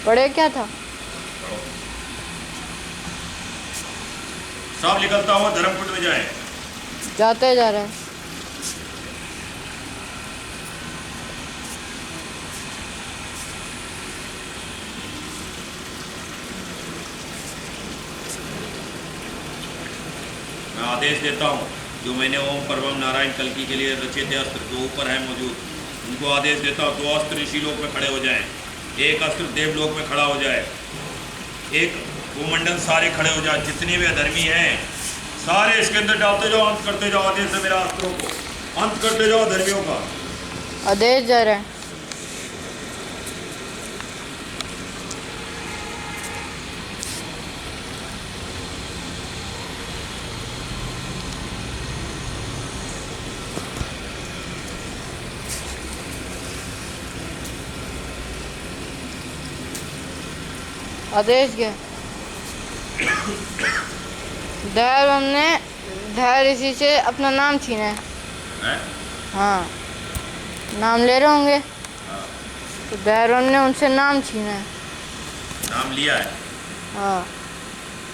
पढ़े क्या था? सब निकलता हुआ धर्मकुंड में जाए। जाते जा रहा है। मैं आदेश देता हूँ जो मैंने ओम परवम नारायण कल्कि के लिए रचे थे अस्त्र जो ऊपर है मौजूद, उनको आदेश देता हूँ 2 अस्त्र ऋषि लोक में खड़े हो जाएं, 1 अस्त्र देवलोक में खड़ा हो जाए, 1 भूमंडल सारे खड़े हो जाए, जितने भी अधर्मी हैं सारे इसके अंदर डालते जाओ, अंत करते जाओ। आदेश है मेरा अस्त्रों को अंत करते जाओ धर्मियों का। आदेश जा रहा है। आदेश गया। दैर्वम ने धैर्य ऋषि से अपना नाम छीना है। हाँ, नाम ले रहे होंगे। तो दैर्वम ने उनसे नाम छीना है। नाम लिया है। हाँ,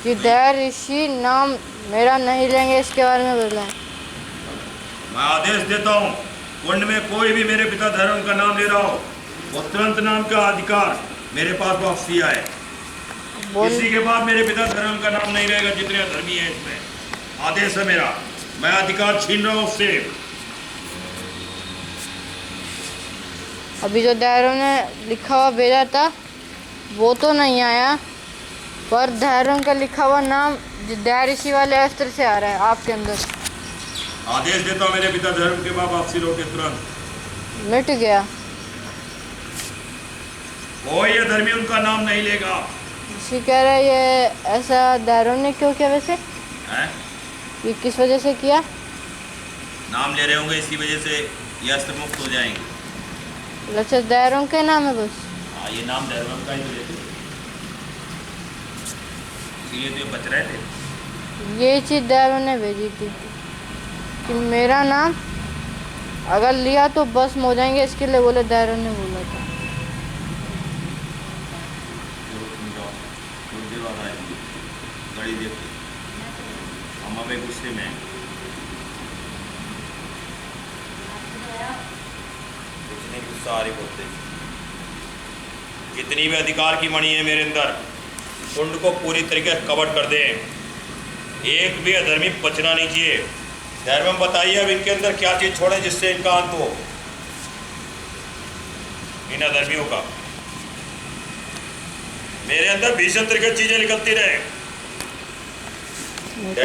कि दैर ऋषि नाम मेरा नहीं लेंगे, इसके बारे में बोला है। मैं आदेश देता हूँ, कुंड में कोई भी मेरे पिता धर्म का नाम ले रहा हो, वो तुरंत नाम का अधिकार मेरे पास वापसी आए। किसी के बाद मेरे पिता धर्म का नाम नहीं रहेगा, जितने धर्मी है इसमें। आदेश है मेरा, मैं अधिकार छीन रहा हूँ उससे। अभी जो दैरों ने लिखा हुआ भेजा था वो तो नहीं आया, पर दैरों का लिखा हुआ नाम दैर ऋषि वाले अस्त्र से आ रहा है आपके अंदर। आदेश देता हूँ, मेरे पिता धर्म के बाद वापसी लौटे तुरंत। मिट गया। कोई ये धर्मी उनका नाम नहीं लेगा। ऋषि कह रहे ये ऐसा दैरों ने क्यों किया वैसे? है? ये किस वजह से किया? नाम ले रहे होंगे, इसी वजह से ये अस्त्र मुक्त हो जाएंगे। अच्छा, दैरों के नाम है बस? हाँ, ये नाम धर्म का ही तो लेते, इसीलिए तो ये बच रहे थे। ये चीज़ दैरों ने भेजी थी कि मेरा नाम अगर लिया तो भस्म हो जाएंगे, इसके लिए बोले, दैरों ने बोला था। गाड़ी देखते हम हमें गुस्से में कुछ नहीं, गुस्सा आ रही बोलते। जितनी भी अधिकार की मणि है मेरे अंदर, कुंड को पूरी तरीके से कवर कर दे, एक भी अधर्मी बचना नहीं चाहिए। धर्म बताइए अब इनके अंदर क्या चीज छोड़े जिससे इनका अंत हो, इन अधर्मियों का। मेरे अंदर भीषण तरीके चीजें निकलती रहे। मेरे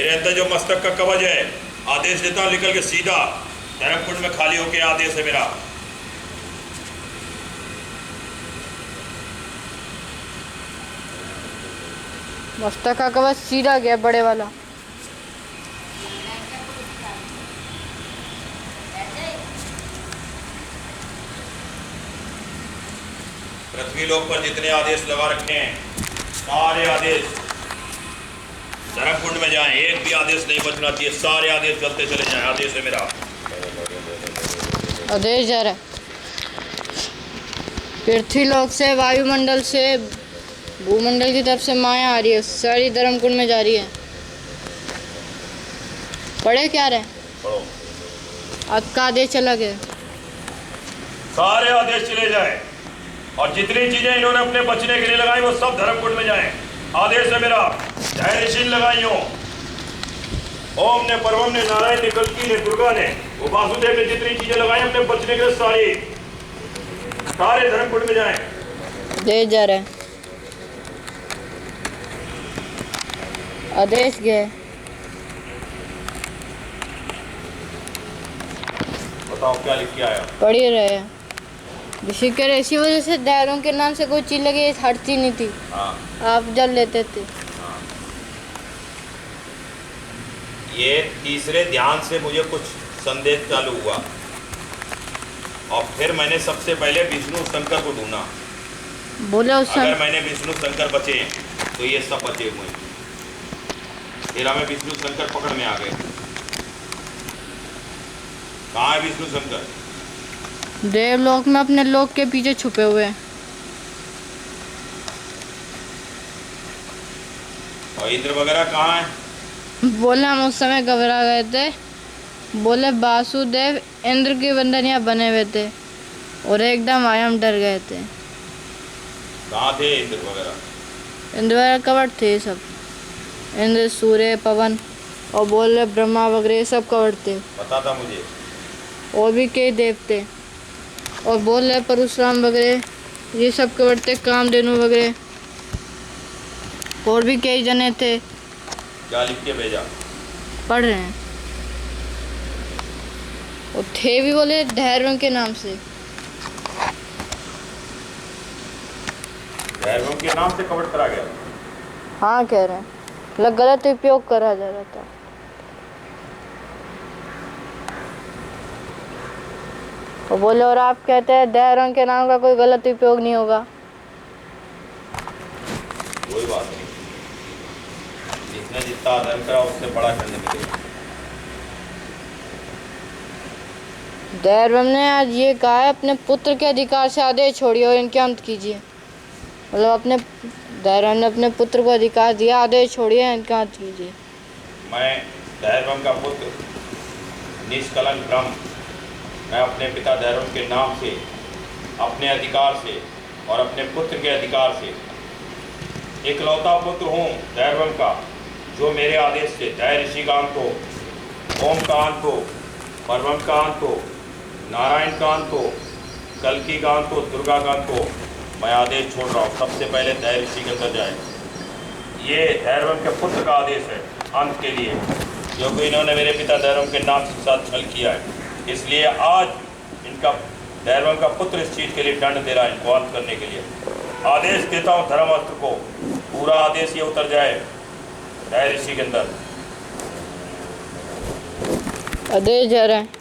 अंदर जो मस्तक का कवच है, आदेश देता हूं निकल के सीधा धर्म कुंड में खाली होके, आदेश है मेरा। मस्तक का कवच सीधा गया, बड़े वाला। पृथ्वी लोक पर जितने आदेश लगा रखे हैं, सारे आदेश धर्म कुंड में जाएं, एक भी आदेश नहीं बचना चाहिए, सारे आदेश चलते चले जाएं। आदेश है मेरा। आदेश जा रहा है पृथ्वी लोक से, वायुमंडल से, भूमंडल की तरफ से माया आ रही है, सारी धर्म कुंड में जा रही है। पढ़े क्या रहे? पढ़ो। आपका आदेश चला गया। सारे आदेश चले जाए और जितनी चीजें इन्होंने अपने बचने के लिए लगाई वो सब धर्म कुंड में जाएं। आदेश है मेरा। धैर्यशील लगाइयो। ओम ने, परवम ने, नारायण ने, कल्की ने, दुर्गा ने, वो वासुदेव ने जितनी चीजें लगाई अपने बचने के लिए, सारे धर्म कुंड में जाएं। आदेश जा रहा है। आदेश गया। बताओ क्या लिख के आया? पढ़ ही रहे हैं। ऋषि कह रहे इसी वजह से दैरों के नाम से कोई चीज लगी हटती नहीं थी। हाँ। आप जब लेते थे। हाँ। ये तीसरे ध्यान से मुझे कुछ संदेश चालू हुआ और फिर मैंने सबसे पहले विष्णु शंकर को ढूंढा। बोले उस अगर मैंने विष्णु शंकर बचे तो ये सब बचे हुए। फिर हमें विष्णु शंकर पकड़ में आ गए। कहाँ है विष्णु शंकर? देवलोक में अपने लोक के पीछे छुपे हुए हैं। और इंद्र वगैरह कहाँ है? बोले हम उस समय घबरा गए थे। बोले वासुदेव इंद्र की वंदनिया बने हुए थे और एकदम आए, हम डर गए थे। कहाँ थे इंद्र वगैरह? इंद्र वगैरह कवर थे सब। इंद्र, सूर्य, पवन और बोले ब्रह्मा वगैरह सब कवर थे। पता था मुझे। और भी कई देवते और बोल रहे परशुराम वगैरह ये सब कवर थे, कामधेनु वगैरह और भी कई जने थे। क्या लिख के भेजा? पढ़ रहे हैं। और थे भी बोले धैर्यों के नाम से। धैर्यों के नाम से कवर करा गया। हाँ कह रहे हैं, मतलब गलत उपयोग करा जा रहा था। वो बोले और आप कहते हैं धैर्यों के नाम का कोई गलत उपयोग नहीं होगा। कोई बात नहीं, जिसने जितना आदर करा उससे बड़ा करने मिलेगा। दैरवम ने आज ये कहा है अपने पुत्र के अधिकार से आदेश छोड़िए और इनके अंत कीजिए। मतलब अपने धैर्य ने अपने पुत्र को अधिकार दिया, आदेश छोड़िए इनका हाथ कीजिए। मैं धैर्यवम का पुत्र निष्कलंक ब्रह्म, मैं अपने पिता धैर्यवम के नाम से, अपने अधिकार से और अपने पुत्र के अधिकार से इकलौता पुत्र हूँ धैर्यवम का, जो मेरे आदेश से धैर्य ऋषि का अंत हो, ओम का अंत हो, परवम का अंत हो, नारायण का अंत हो, कल्कि का अंत हो, दुर्गा का अंत हो, मैं आदेश छोड़ रहा हूँ। सबसे पहले धैर्य ऋषि के अंदर जाए। ये धैर्यवम के पुत्र का आदेश है अंत के लिए, क्योंकि इन्होंने मेरे पिता धैर्यवम के नाम के साथ छल किया है। इसलिए आज इनका धैर्यवम का पुत्र इस चीज़ के लिए दंड दे रहा है, इनको अंत करने के लिए आदेश देता हूँ। धर्मास्त्र को पूरा आदेश ये उतर जाए धैर्य ऋषि के अंदर। आदेश जा रहा है।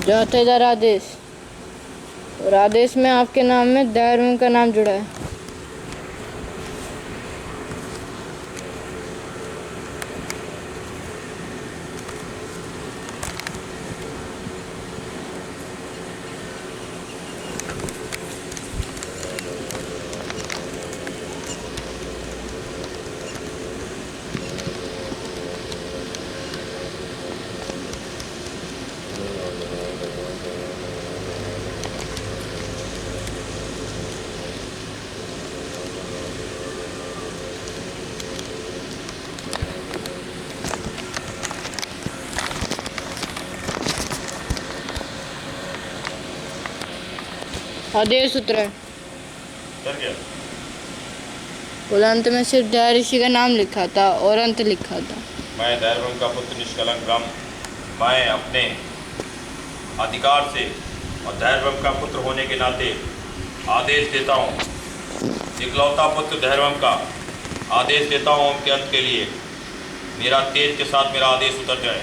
जाते इधर आदेश, और आदेश में आपके नाम में धैर्यवम का नाम जुड़ा है। आदेश उतरा है। डर गया। बोला अंत में सिर्फ धैर्य ऋषि का नाम लिखा था और अंत लिखा था। मैं धैर्यवम का पुत्र निष्कलंक ब्रह्म, मैं अपने अधिकार से और धैर्यवम का पुत्र होने के नाते आदेश देता हूँ। इकलौता पुत्र धैर्यवम का आदेश देता हूँ ओम के अंत के लिए। मेरा तेज के साथ मेरा आदेश उतर जाए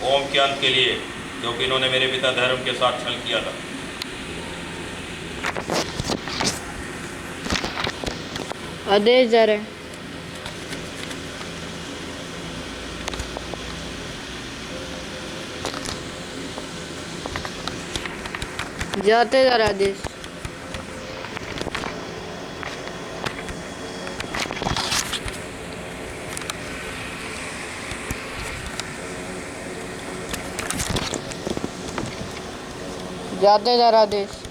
ओम के अंत के लिए, क्योंकि इन्होंने मेरे पिता धैर्यवम के साथ छल किया था। आदेश जा रहा है। जाते जा रहा आदेश। जाते जा रहा आदेश।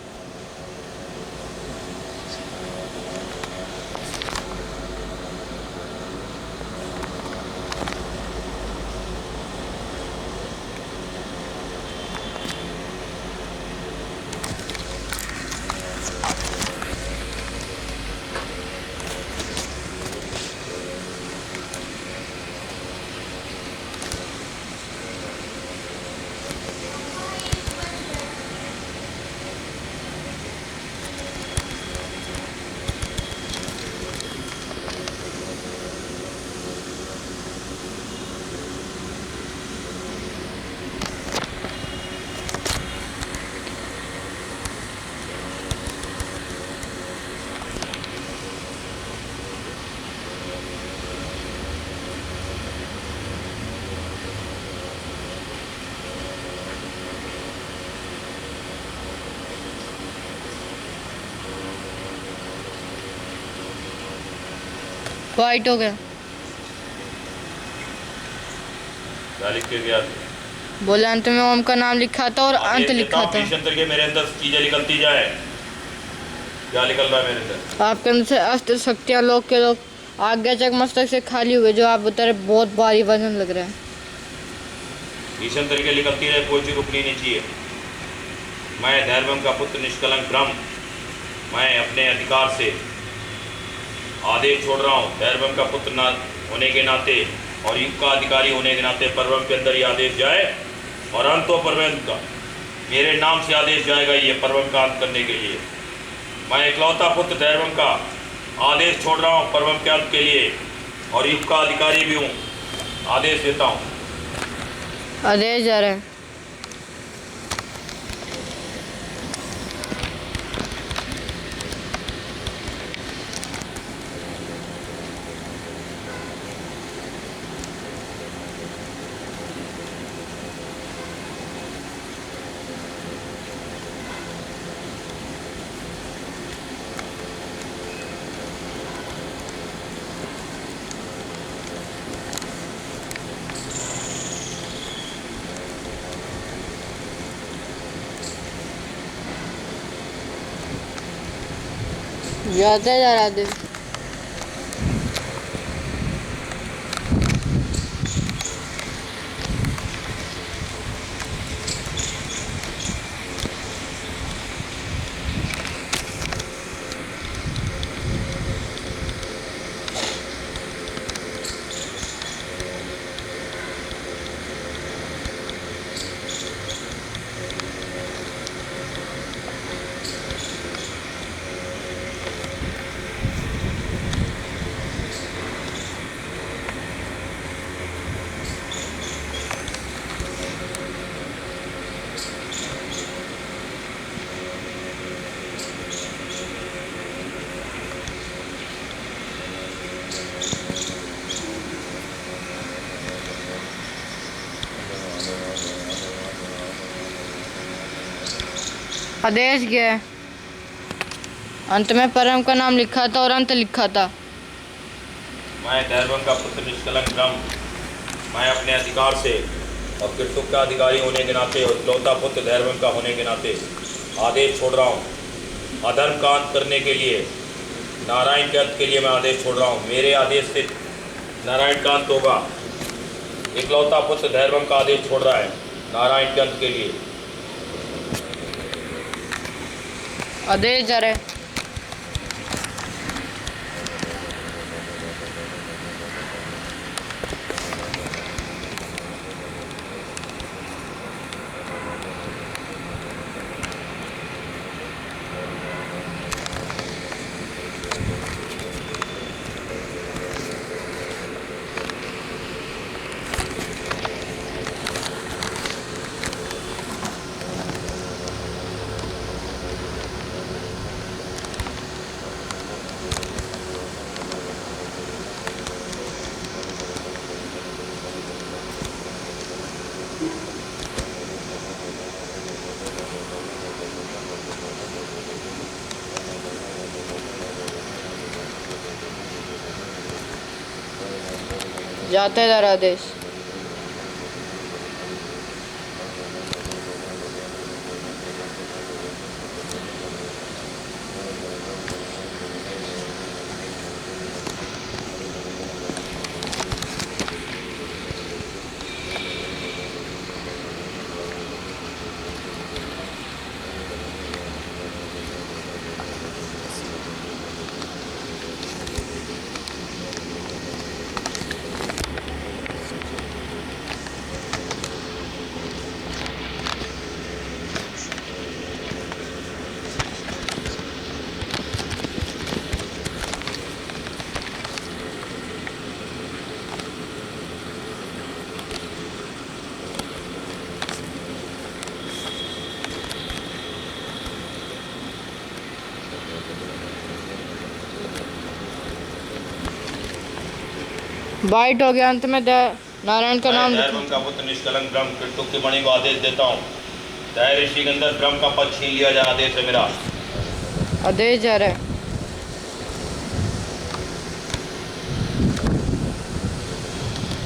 वाइट हो गया। क्या लिख के गया? बोला अंत में ओम का नाम लिखा था और अंत लिखा था। के मेरे अंदर चीजें निकलती जाए। क्या निकल रहा है मेरे अंदर? आपके अंदर से अस्त्र शक्तियाँ लोग के लोग आज्ञाचक मस्तक से खाली हुए, जो आप बता रहे बहुत भारी वजन लग रहा है। भीषण तरीके निकलती रहे, कोई चीज रुकनी नहीं चाहिए। मैं धैर्यवम का पुत्र निष्कलंक ब्रह्म, मैं अपने अधिकार से आदेश छोड़ रहा हूँ। धैर्यवम का पुत्र ना होने के नाते और युग का अधिकारी होने के नाते परवम के अंदर ये आदेश जाए और अंत हो परवम का। मेरे नाम से आदेश जाएगा ये परवम का अंत करने के लिए। मैं इकलौता पुत्र धैर्यवम का आदेश छोड़ रहा हूँ परवम के अंत के लिए और युग का अधिकारी भी हूँ। आदेश देता हूँ। आदेश जा रहा है। जाते जा रहा आदेश। आदेश गया है। अंत में परम का नाम लिखा था और अंत लिखा था। मैं दैरवन का पुत्र निष्कलंक ब्रह्म, मैं अपने अधिकार से और किरतुक का अधिकारी होने के नाते और इकलौता पुत्र दैरवन का होने के नाते आदेश छोड़ रहा हूँ। अधर्म का अंत करने के लिए, नारायण के अंत के लिए मैं आदेश छोड़ रहा हूँ। मेरे आदेश से नारायण का अंत होगा। इकलौता पुत्र दैरवन का आदेश छोड़ रहा है नारायण के अंत के लिए। आदेश जा रहा है। जाते जा रहा आदेश। बाइट हो गया। अंत में नारायण का नाम लिखा। दैरवन का पुत्र निष्कलंक ब्रह्म किरतुक की मणि को आदेश देता हूँ। दैर ऋषि के अंदर ब्रह्म का पद छीन लिया जाए। आदेश है मेरा। आदेश जा रहा है।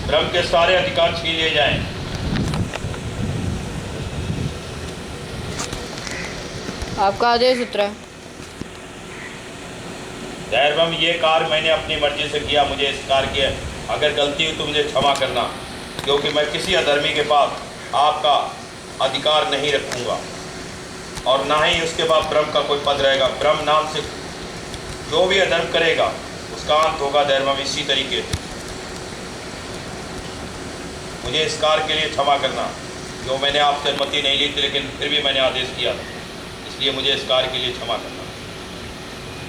ब्रह्म के सारे अधिकार छीन लिए जाएं। आपका आदेश उतरा है। दैरवम, ये कार्य मैंने अपनी मर्जी से किया, मुझे इस कार्य की अगर गलती हुई तो मुझे क्षमा करना, क्योंकि मैं किसी अधर्मी के पास आपका अधिकार नहीं रखूंगा और ना ही उसके बाद ब्रह्म का कोई पद रहेगा। ब्रह्म नाम से जो भी अधर्म करेगा उसका अंत होगा। दैरवम, इसी तरीके से मुझे इस कार्य के लिए क्षमा करना, जो मैंने आपसे अनुमति नहीं ली थी लेकिन फिर भी मैंने आदेश किया था, इसलिए मुझे इस कार्य के लिए क्षमा करना।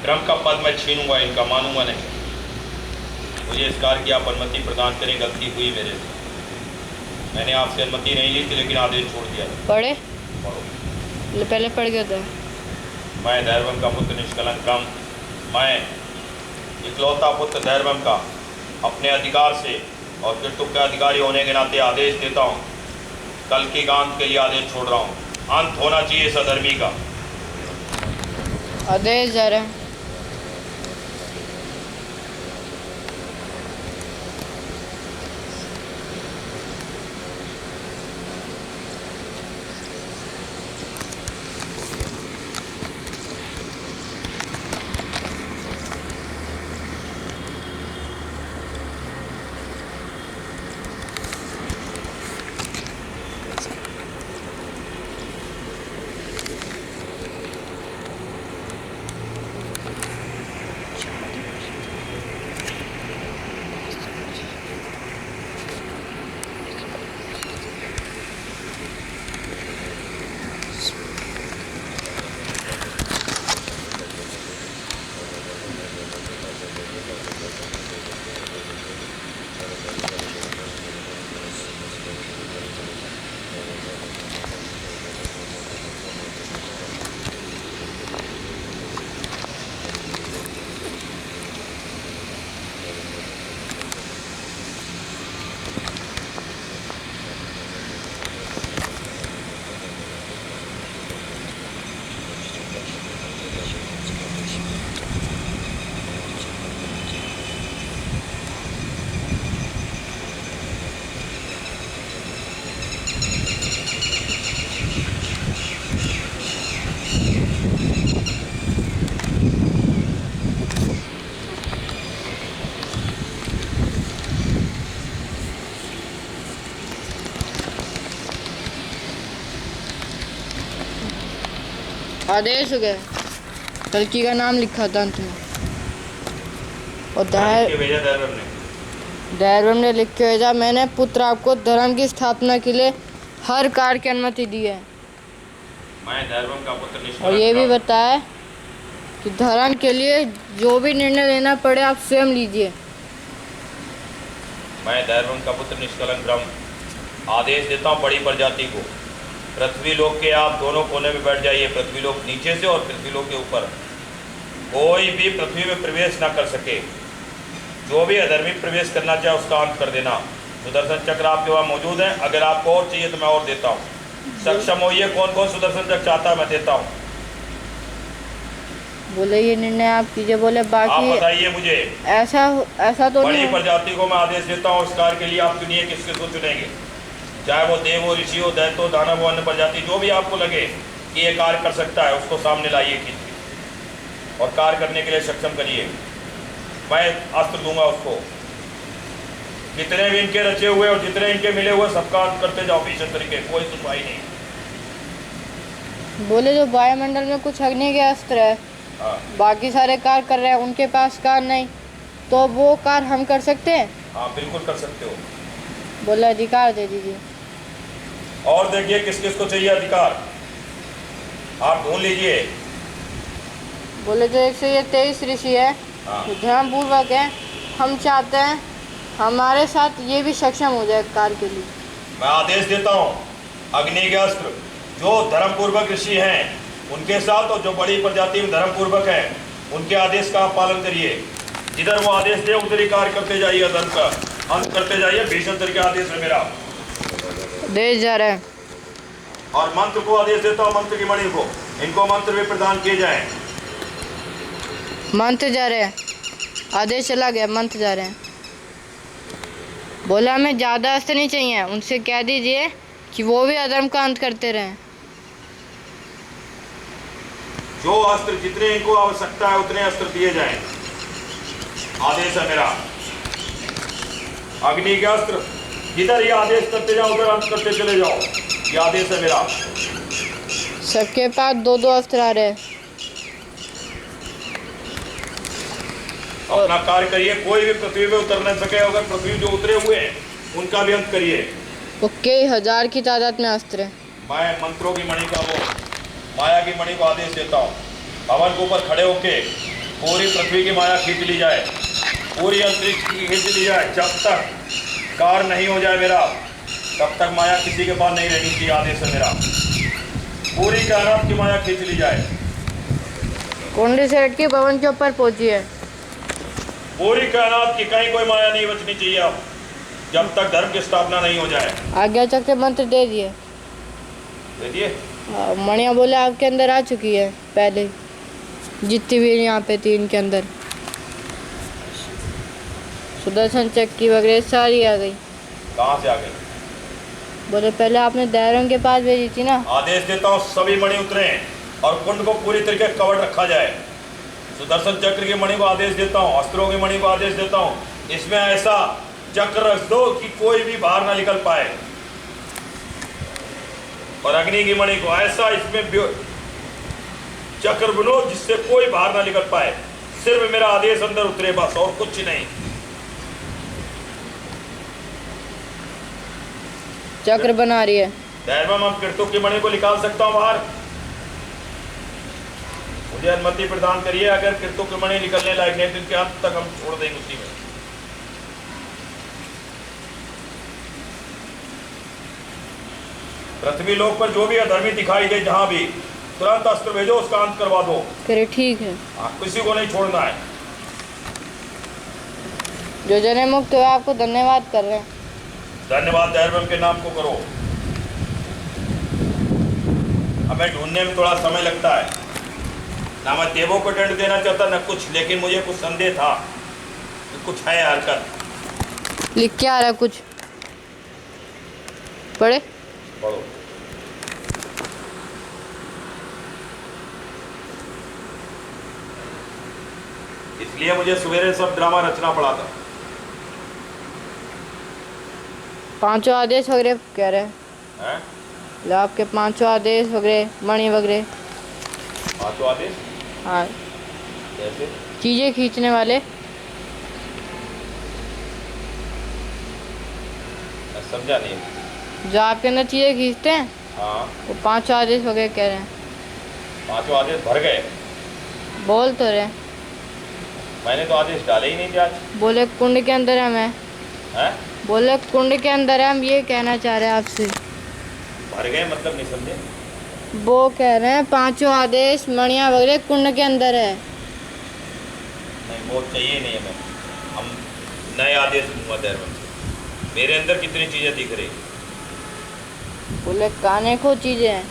ब्रह्म का पद मैं छीनूंगा, इनका मानूंगा नहीं। मुझे इस कार्य की आप अनुमति प्रदान करें, गलती हुई मेरे से। मैंने आपसे अनुमति नहीं ली थी, लेकिन आदेश छोड़ दिया। पढ़े, पढ़ो। पहले पढ़ के होता है। मैं दैर्वम का पुत्र निष्कलंक ब्रह्म, मैं इकलौता पुत्र दैर्वम का अपने अधिकार से और कृतुक का अधिकारी होने के नाते आदेश देता हूँ, कल की गांध के लिए आदेश छोड़ रहा हूँ। अंत होना चाहिए इस अधर्मी का। आदेश जा रहे हैं। आदेश हो गया। कल्कि का नाम लिखा था अंत में, और दैर्वम ने लिख के भेजा, मैंने पुत्र आपको धर्म की स्थापना के लिए हर कार्य की अनुमति दी है। मैं दैर्वम का पुत्र निष्कलंक और ये भी बताया कि धर्म के लिए जो भी निर्णय लेना पड़े आप स्वयं लीजिए। मैं दैर्वम का पुत्र निष्कलंक ब्रह्म आदेश देता हूँ बड़ी प्रजाति को, पृथ्वी लोक के आप दोनों कोने में बैठ जाइए, पृथ्वी लोक नीचे से और पृथ्वी लोक के ऊपर। कोई भी पृथ्वी में प्रवेश ना कर सके। जो भी अधर्मी प्रवेश करना चाहे उसका अंत कर देना। सुदर्शन चक्र आपके वहाँ मौजूद है, अगर आपको और चाहिए तो मैं और देता हूँ। सक्षम होइए, कौन कौन सुदर्शन चक्र चाहता है मैं देता हूँ। बोले ये निर्णय आप कीजिए। बोले बाकी आप बताइए मुझे। ऐसा तो बड़ी नहीं। प्रजाति को मैं आदेश देता हूँ इस कार्य के लिए, आप चुनिए किसके को चुनेंगे, चाहे वो देव हो, ऋषि हो, दैत्य हो, दानव हो, अन्य प्रजाति, जो भी आपको लगे कि ये कार्य कर सकता है उसको सामने लाइए कीजिए और कार्य करने के लिए सक्षम करिए। मैं अस्त्र दूंगा उसको। जितने भी इनके रचे हुए और जितने इनके मिले हुए सबका अंत करते जाओ भीषण तरीके, कोई सुनवाई नहीं। बोले जो वायुमंडल में कुछ अग्नि के अस्त्र है, बाकी सारे कार्य कर रहे हैं, उनके पास कार्य नहीं, तो वो कार्य हम कर सकते हैं? हाँ बिल्कुल कर सकते हो। बोले अधिकार दे दीजिए। और देखिए किस किस को चाहिए अधिकार, आप ढूंढ लीजिए। बोले जो 123 ऋषि है, ध्यान पूर्वक है, हम चाहते हैं हमारे साथ ये भी सक्षम हो जाए कार्य के लिए। मैं आदेश देता हूँ अग्नि के अस्त्र जो धर्मपूर्वक ऋषि हैं उनके साथ, और जो बड़ी प्रजाति में धर्मपूर्वक हैं उनके आदेश का आप पालन करिए। जिधर वो आदेश दे उधर ही कार्य करते जाइए, धर्म का अंत करते जाइए। भीषण तरीके आदेश है मेरा, देश जा रहे हैं। और मंत्र को आदेश देता हूँ, मंत्र की मणि को, इनको मंत्र भी प्रदान किए जाएं। मंत्र जा रहे हैं, आदेश चला गया, मंत्र जा रहे हैं। बोला हमें ज़्यादा अस्त्र नहीं चाहिए, उनसे कह दीजिए कि वो भी अधर्म का अंत करते रहें। जो अस्त्र जितने इनको आवश्यकता है उतने अस्त्र दिए जाएं, आदेश है मेरा। अग्नि के अस्त्र जिधर ये आदेश करते जाओ उधर अंत करते चले जाओ, ये आदेश है मेरा। सबके पास 2-2 अस्त्र आ रहे हैं। अपना कार्य करिए, कोई भी पृथ्वी पे उतर न सके। अगर पृथ्वी जो उतरे हुए हैं उनका भी अंत करिए। वो कई हजार की तादाद में अस्त्र है। मैं मंत्रों की मणि का वो माया की मणि को आदेश देता हूँ, भवन के ऊपर खड़े होके पूरी पृथ्वी की माया खींच ली जाए, पूरी अंतरिक्ष की खींच ली जाए। जब तक कार्य नहीं हो जाए मेरा, तब तक माया किसी के पास नहीं रहनी चाहिए। आदेश है मेरा, पूरी कायनात की माया खींच ली जाए। कुंडी सेठ की भवन के ऊपर पहुंची है। पूरी कायनात की कहीं कोई माया नहीं बचनी चाहिए अब, जब तक धर्म की स्थापना नहीं हो जाए। आज्ञा चक्र मंत्र दे दिए। देखिए, मणिया बोले आपके अंदर आ चुकी है पहले, जितनी भी यहाँ पे थी इनके अंदर। सुदर्शन चक्की वगैरह सारी आ गई। कहाँ से आ गई? बोले पहले आपने दैरम के पास भेजी थी ना। आदेश देता हूँ सभी मणि उतरे और कुंड को पूरी तरीके कवर रखा जाए। सुदर्शन चक्र की मणि को आदेश देता हूँ, अस्त्रों की मणि को आदेश देता हूँ, इसमें ऐसा चक्र रख दो कि कोई भी बाहर ना निकल पाए। और अग्नि की मणि को ऐसा इसमें चक्र बनो जिससे कोई बाहर ना निकल पाए। सिर्फ मेरा आदेश अंदर उतरे, बस, और कुछ नहीं। चक्र बना रही है। दैवम हम कीर्तु की मणि को निकाल सकता हूँ बाहर। मुझे अनुमति प्रदान करिए। अगर कीर्तु की मणि निकलने लायक नहीं तो इनके अंत तक हम छोड़ देंगे उसी में। पृथ्वी लोक पर जो भी अधर्मी दिखाई दे, जहां भी, तुरंत अस्त्र भेजो, उसका अंत करवा दो। करे ठीक है। किसी को नहीं छोड़ना है। जो जने मुक्त हुए आपको धन्यवाद कर रहे हैं। धन्यवाद दैवम के नाम को करो। हमें ढूंढने में थोड़ा समय लगता है ना। मैं देवों को दंड देना चाहता न कुछ, लेकिन मुझे कुछ संदेह था कि कुछ है हरकत। लिख के आ रहा है कुछ, पढ़े। पढ़ो। इसलिए मुझे सवेरे सब ड्रामा रचना पड़ा था। पांचों आदेश वगैरह कह रहे हैं। हैं? आपके पांचों आदेश वगैरह, मणि वगैरह। पांचों आदेश? हाँ, कैसे? चीजें खींचने वाले। मैं समझा नहीं। जो आपके अंदर चीजें खींचते हैं, हाँ, वो पांचों आदेश वगैरह कह रहे हैं। पांचों आदेश भर गए। बोल तो रहे। मैंने तो आदेश डाले ही नहीं आज। बोले कुंड के अंदर है मैं। हैं? बोले कुंड के अंदर है हम, ये कहना चाह रहे हैं आपसे। भर गए मतलब नहीं समझे। वो कह रहे हैं पांचों आदेश मणिया वगैरह कुंड के अंदर है। नहीं, वो चाहिए नहीं हमें। हम नए आदेश दूंगा दैवम से। मेरे अंदर कितनी चीजें दिख रही। बोले काने को चीजें हैं,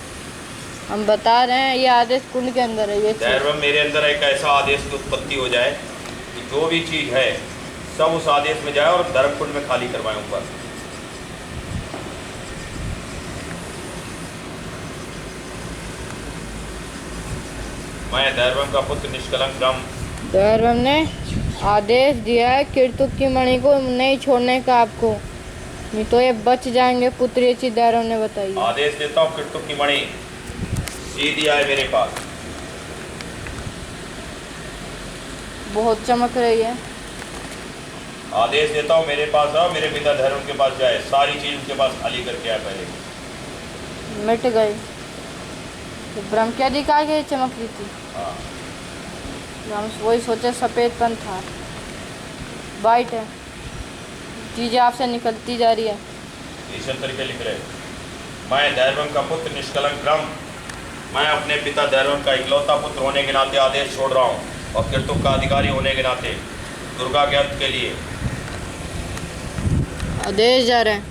हम बता रहे हैं ये आदेश कुंड के अंदर है। ये चीज दैवम मेरे अंदर एक ऐसा आदेश की उत्पत्ति हो जाए कि जो भी चीज है सब उस आदेश में जाए और धर्म कुंड में खाली करवाएं ऊपर। मैं दैवम का पुत्र निष्कलंक ब्रह्म। दैवम ने आदेश दिया है कीर्तुक की मणि को नहीं छोड़ने का आपको, नहीं तो ये बच जाएंगे पुत्र। ये चीज दैवम ने बताई। आदेश देता हूँ कीर्तुक की मणि सीधी आए मेरे पास। बहुत चमक रही है। आदेश देता हूँ मेरे पास आओ, मेरे पिता धर्म के पास जाए, सारी चीज उनके पास खाली करके आए। पहले मिट गई तो ब्रह्म क्या दिखा के चमक रही थी। हाँ, हम वही सोचे सफेदपन था, वाइट है, चीजें आपसे निकलती जा रही है। इस तरीके लिख रहे। मैं दैवम का पुत्र निष्कलंक ब्रह्म, मैं अपने पिता दैवम का इकलौता पुत्र होने के नाते आदेश छोड़ रहा हूँ, और कीर्तुक का अधिकारी होने के नाते दुर्गा के अंत के लिए आदेश जा रहे हैं।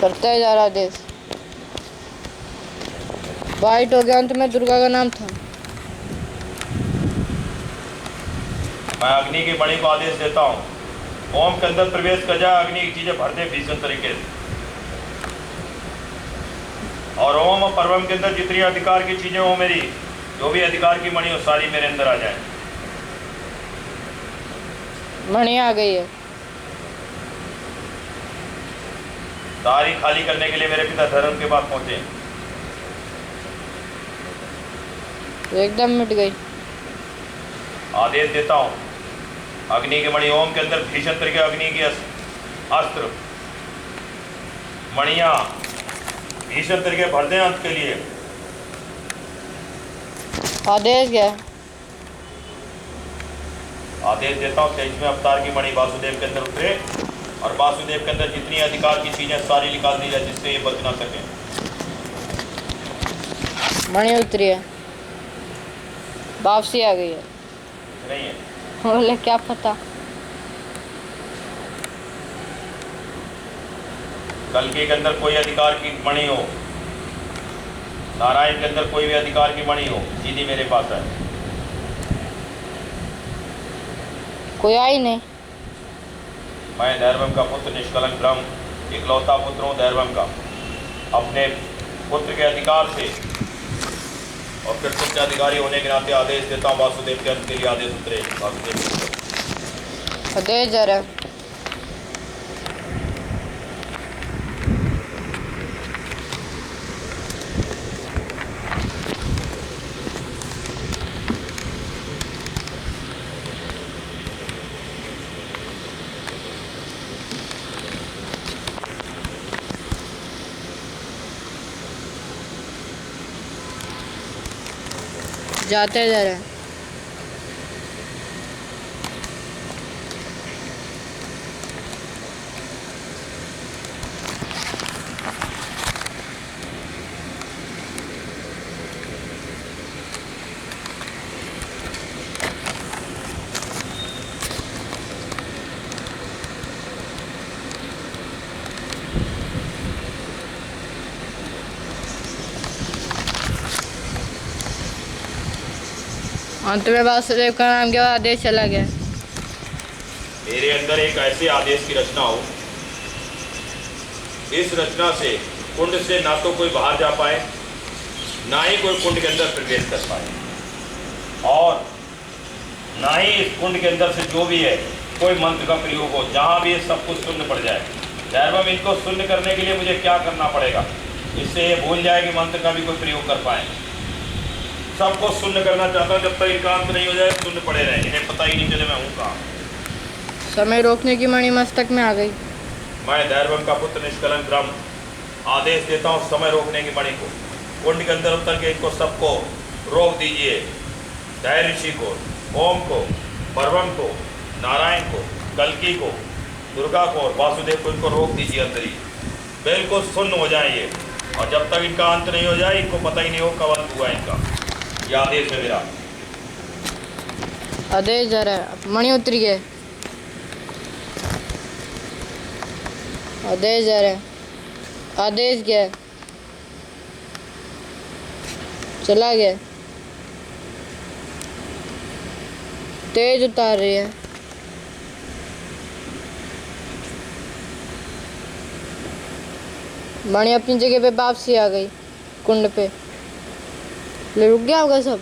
करता है जा रहा आदेश। वाइट हो गया, अंत में दुर्गा का नाम था। मैं अग्नि की मणि को आदेश देता हूँ, ओम के अंदर प्रवेश कर जाए, अग्नि की चीजें भर दे भीषण तरीके से। और ओम और परवम के अंदर जितनी अधिकार की चीजें हो, मेरी जो भी अधिकार की मणि हो, सारी मेरे अंदर आ जाए। मणि आ गई है। सारी खाली करने के लिए मेरे पिता धर्म के पास पहुंचे। एकदम मिट गई। आदेश देता हूँ, अग्नि की मणि ओम के अंदर भीषण तरीके अग्नि की अस्त्र मणियां भीषण तरीके भर दें अंत के लिए। आदेश क्या? आदेश देता हूँ, 23वें अवतार की मणि वासुदेव के अंदर उतरे और वासुदेव के अंदर जितनी अधिकार की चीजें सारी निकाल दी जाए, जिससे ये बच ना सके। मणि उतरी है, वापसी आ गई है। नहीं है, बोले क्या पता। कल्कि के अंदर कोई अधिकार की मणि हो, नारायण के अंदर कोई भी अधिकार की मणि हो, सीधी मेरे पास है। कोई आई नहीं। मैं दैर्वम का पुत्र निष्कलंक ब्रह्म, इकलौता पुत्र हूँ दैर्वम का। अपने पुत्र के अधिकार से और फिर पुत्र अधिकारी होने के नाते आदेश देता हूँ, वासुदेव के अंत के लिए आदेश उतरे। वासुदेव आदेश जा रहा है। जाते जा रहे हैं। अंत में वासुदेव का नाम के बाद आदेश चला गया। मेरे अंदर एक ऐसे आदेश की रचना हो, इस रचना से कुंड से ना तो कोई बाहर जा पाए, ना ही कोई कुंड के अंदर प्रवेश कर पाए, और ना ही इस कुंड के अंदर से जो भी है कोई मंत्र का प्रयोग हो, जहाँ भी सब कुछ शून्य पड़ जाए। दैर्वम इनको शून्य करने के लिए मुझे क्या करना पड़ेगा, इससे ये भूल जाए कि मंत्र का भी कोई प्रयोग कर पाए। सबको शून्य करना चाहता हूँ, जब तक इनका अंत नहीं हो जाए शून्य पड़े रहे, इन्हें पता ही नहीं चले मैं हूँ कहाँ। समय रोकने की मणि मस्तक में आ गई। मैं दैर्वम का पुत्र निष्कलंक ब्रह्म आदेश देता हूँ, समय रोकने की मणि को कुंड के अंदर उतर के इनको सबको रोक दीजिए। दैर्य ऋषि को, ओम को, परवम को, नारायण को, कल्कि को, दुर्गा को और वासुदेव को, इनको रोक दीजिए अंदर ही, बिल्कुल शून्य हो जाएंगे। और जब तक इनका अंत नहीं हो जाए, इनको पता ही नहीं हो कब अंत हुआ इनका। यह आदेश है मेरा। आदेश जा रहा है। मणि उतरी है। आदेश जा रहा है। आदेश गया, चला गया। तेज उतार रही है। मणि अपनी जगह पे वापसी आ गई कुंड पे। ले रुक गया होगा सब।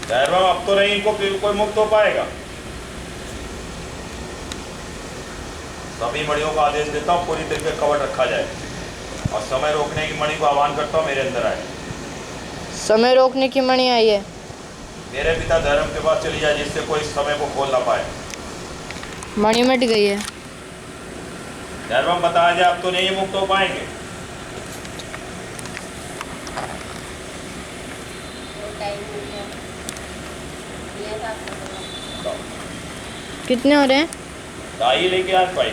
दैर्वम अब तो नहीं इनको कोई मुक्त हो पाएगा। सभी मणियों को आदेश देता हूँ, पूरी तरीके कवर रखा जाए और समय रोकने की मणि को आह्वान करता हूँ मेरे अंदर आए। समय रोकने की मणि आई है। मेरे पिता धर्म के पास चली जाए, जिससे कोई समय को खोल ना पाए। मणि मिट गई है। दैर्वम बताया जाए, अब तो नहीं मुक्त हो पाएंगे। कितने हो रहे हैं? दाई लेके आज पाई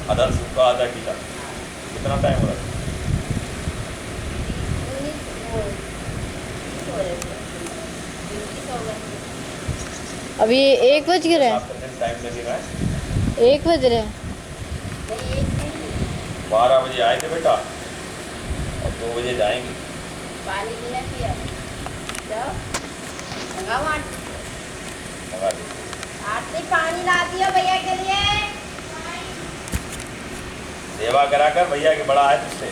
आधा सूखा आधा गीला। कितना टाइम हो रहा है? अभी 1 बज गए हैं। टाइम लगेगा? 1 बज रहे हैं। 12 बजे आए थे बेटा और 2 बजे जाएंगे। पानी पीना पिया जाओ लगाओ मंगा दे। आरती पानी ला दियो भैया के लिए। सेवा करा कर, भैया के बड़ा है तुझसे।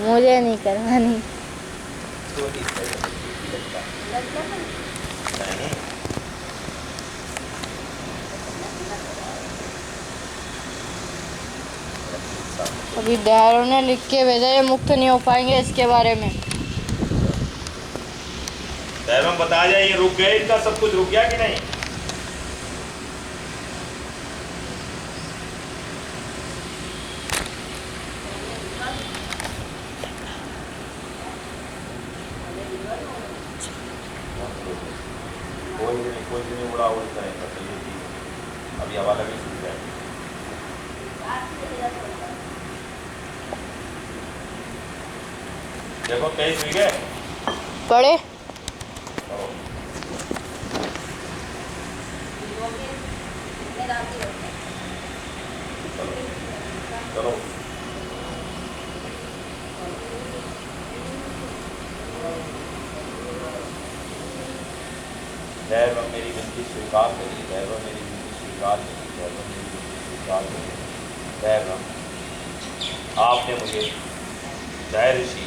मुझे नहीं करवानी। तो ठीक है, लगता नहीं। अभी दारों ने लिख के भेजा ये मुक्त नहीं हो पाएंगे इसके बारे में। दैवम बता जाए, ये रुक गए, इनका सब कुछ रुक गया कि नहीं? कोई भी नहीं उड़ा उड़ करेंगे तो ये ठीक है। अभी हवा लगे सूख जाए। देखो 23 हुई गए पढ़े चलो। दैव मेरी विनती स्वीकार करिए, दैव मेरी विनती स्वीकार करिए, दैव मेरी विनती स्वीकार करिए। दैव आपने मुझे जय ऋषि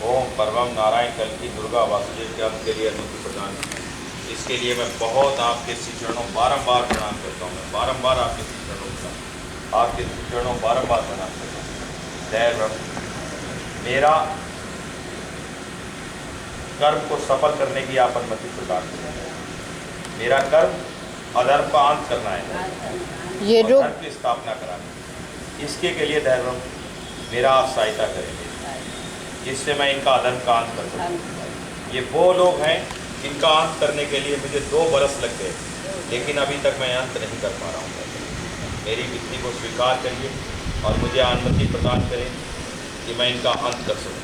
ओम परवम नारायण कल की दुर्गा वासुदेव के अंत के लिए अनुमति प्रदान की। इसके लिए मैं बहुत आपके श्री चरणों बारम्बार प्रणाम करता हूँ। मैं बारम्बार आपके श्री चरणों बारम्बार प्रणाम करता हूँ। दैव मेरा कर्म को सफल करने की आप अनुमति प्रदान करें। मेरा कर्म अधर्म का अंत करना है, ये और रुक धर्म की स्थापना कराना। इसके के लिए दैव मेरा आप सहायता करेंगे, जिससे मैं इनका अधर्म का अंत कर सकूँ। ये वो लोग हैं इनका अंत करने के लिए मुझे 2 बरस लग गए, लेकिन अभी तक मैं अंत नहीं कर पा रहा हूँ। मेरी विनती को स्वीकार करिए और मुझे अनुमति प्रदान करें कि मैं इनका अंत कर सकूँ।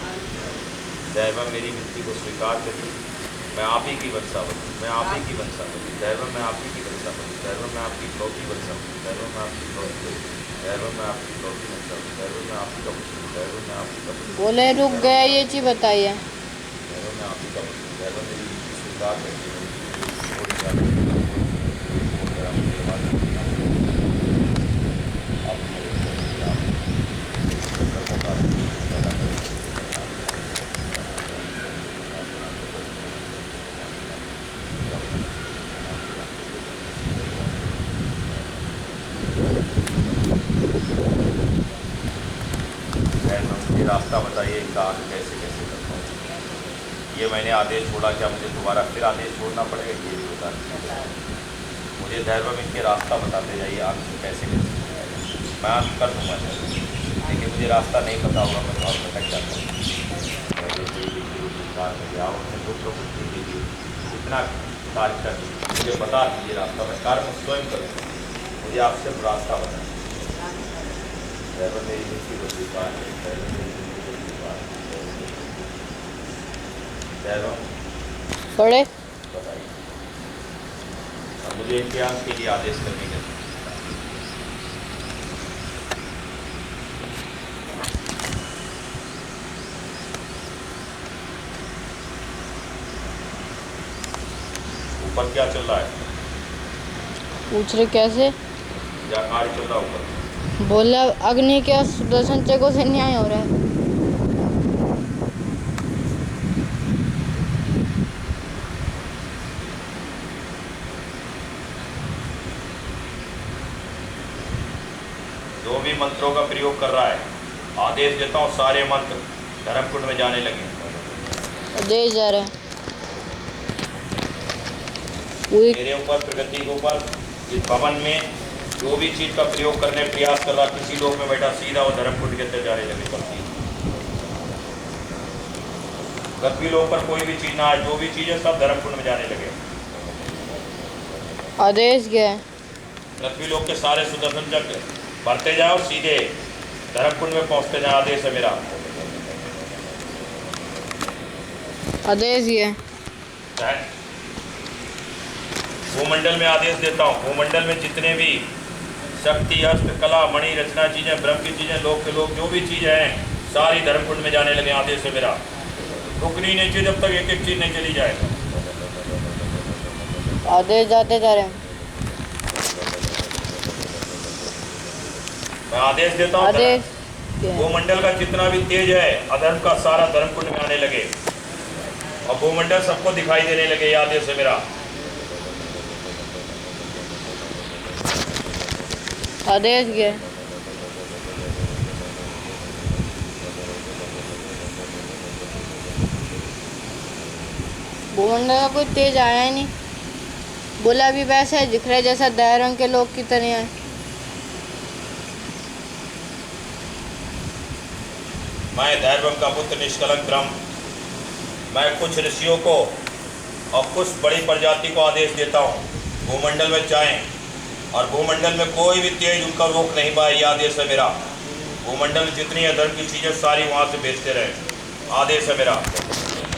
दैव मेरी विनती को स्वीकार करिए। मैं आप ही की वंशावली, मैं आप ही की वंशावली, दैव मैं आप ही की वंशावली, दैव मैं आपकी इकलौती वंशावली, दैव मैं आपकी इकलौती, दैव मैं आपकी इकलौती वंशावली, दैव मैं आपकी कबूतरी, दैव मैं आपकी कबूतरी। बोले रुक गया, ये चीज बताइए। दैव मैं आपकी कबूतरी, दैव मेरी विनती स्वीकार करिए। रास्ता बताइए इनका आगे कैसे कैसे करता हूँ। ये मैंने आदेश छोड़ा, क्या मुझे दोबारा फिर आदेश छोड़ना पड़ेगा? ये भी बता दीजिए। मुझे धैर्य इनके रास्ता बताते जाइए आगे कैसे कैसे मैं अंत कर दूँगा। लेकिन मुझे रास्ता नहीं पता होगा, मैं बहुत भटक जाता हूँ। इतना कार्य कर मुझे बता दीजिए रास्ता, मैं कार्य में स्वयं करूँगा। मुझे आपसे रास्ता बताएं। मेरी विनती को स्वीकार करें। पढ़े बताइए। और मुझे इम्तिहान के लिए आदेश करने के ऊपर क्या चल रहा है? पूछ रहे कैसे? क्या कार्य चल रहा है ऊपर? बोला अग्नि के सुदर्शन चक्रों से न्याय हो रहा है। जो भी मंत्रों का प्रयोग कर रहा है, आदेश देता हूँ सारे मंत्र धर्मकुंड में जाने लगे। दे जा रहा है मेरे ऊपर, प्रगति के ऊपर, इस भवन में जो भी चीज का प्रयोग करने प्रयास कर रहा, किसी लोग में बैठा सीधा वो धर्मकुंड के अंदर जाने लगे। पड़ती गद्दी लोग पर कोई भी चीज ना आए, जो भी चीज है सब धर्मकुंड में जाने लगे। आदेश गया है। गद्दी लोग के सारे सुदर्शन चक्र बढ़ते जाओ, सीधे धर्मकुंड में पहुंचते जाओ। आदेश है मेरा। आदेश गया चाहे भूमंडल में आदेश देता हूँ, भूमंडल में जितने भी शक्ति, अस्त्र, कला, मणि, रचना चीज़ें, ब्रह्म की चीज़ें, लोक के लोग, जो भी चीज़ें हैं, सारी धर्मकुंड में जाने लगे। आदेश है मेरा, रुकनी नहीं चाहिए जब तक एक एक चीज़ नहीं चली जाए। आदेश जाते जा रहे हैं। मैं आदेश देता हूँ, आदेश भूमंडल का जितना भी तेज है अधर्म का, सारा धर्मकुंड में आने लगे और भूमंडल सबको दिखाई देने लगे। ये आदेश है मेरा। आदेश गया। भूमंडल का कोई तेज आया ही नहीं। बोला भी वैसा है, दिख रहा है जैसा दायर रंग के लोग की तरह है। मैं दैवम का पुत्र निष्कलंक ब्रह्म, मैं कुछ ऋषियों को और कुछ बड़ी प्रजाति को आदेश देता हूँ, भूमंडल में जाएं और भूमंडल में कोई भी तेज उनका रोक नहीं पाए। यह आदेश है मेरा। भूमंडल में जितनी अधर्म की चीज़ें सारी वहाँ से भेजते रहे। आदेश है मेरा।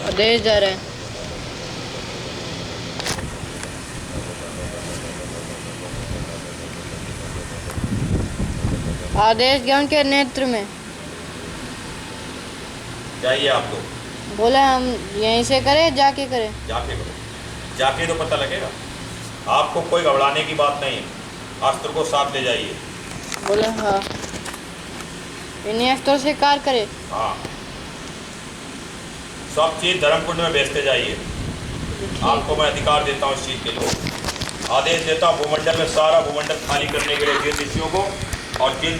आदेश जा रहे हैं। आदेश गया उनके नेत्र में। जाइए आप लोग। बोला हम यहीं से करें, जाके करें? जाके करो, जाके तो पता लगेगा। आपको कोई घबराने की बात नहीं है, अस्त्र को साथ ले जाइए। बोला हाँ, इन्हीं अस्त्रों से कार करे। हाँ, सब चीज़ धर्मकुंड में भेजते जाइए। आपको मैं अधिकार देता हूँ इस चीज़ के लिए। आदेश देता हूँ भूमंडल में सारा भूमंडल खाली करने के लिए जिन ऋषियों को और जिन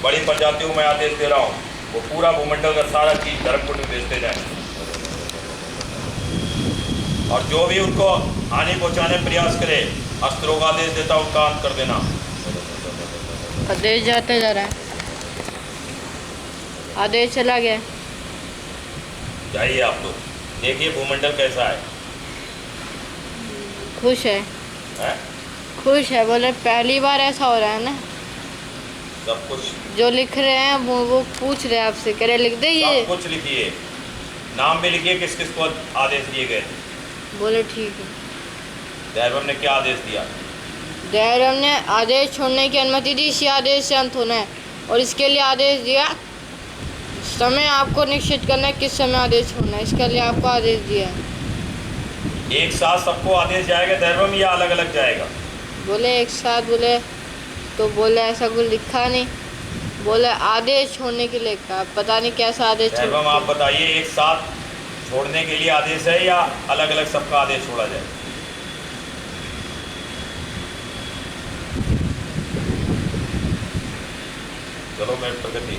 बड़ी प्रजातियों को मैं आदेश दे रहा हूँ, वो पूरा भूमंडल का सारा चीज़ धर्मकुंड में भेजते जाए और जो भी उनको हानि पहुँचाने प्रयास करे, अस्त्रों का आदेश देता हूँ, उनका अंत कर देना। आदेश जाते जा रहा है। आदेश चला गया। जाइए आप लोग, देखिए भूमंडल कैसा है। खुश है, हैं? खुश है। बोले पहली बार ऐसा हो रहा है ना। सब कुछ जो लिख रहे हैं वो पूछ रहे हैं आपसे, कह रहे लिख दे ये। सब कुछ लिखिए, नाम भी लिखिए किस किस को आदेश दिए गए थे। बोले ठीक है। दैवम ने क्या आदेश दिया? दैरम ने आदेश छोड़ने की अनुमति दी। इसी आदेश से अंत होना है और इसके लिए आदेश दिया, समय आपको निश्चित करना है किस समय आदेश छोड़ना है। इसके लिए आपको आदेश दिया है। एक साथ सबको आदेश जाएगा दैवम या अलग अलग जाएगा? बोले एक साथ। बोले तो बोले ऐसा कुछ लिखा नहीं। बोले आदेश छोड़ने के लिए कहा, पता नहीं कैसा आदेश दैवम आप बताइए, एक साथ छोड़ने के लिए आदेश है या अलग अलग सबका आदेश छोड़ा जाए? चलो मैं प्रगति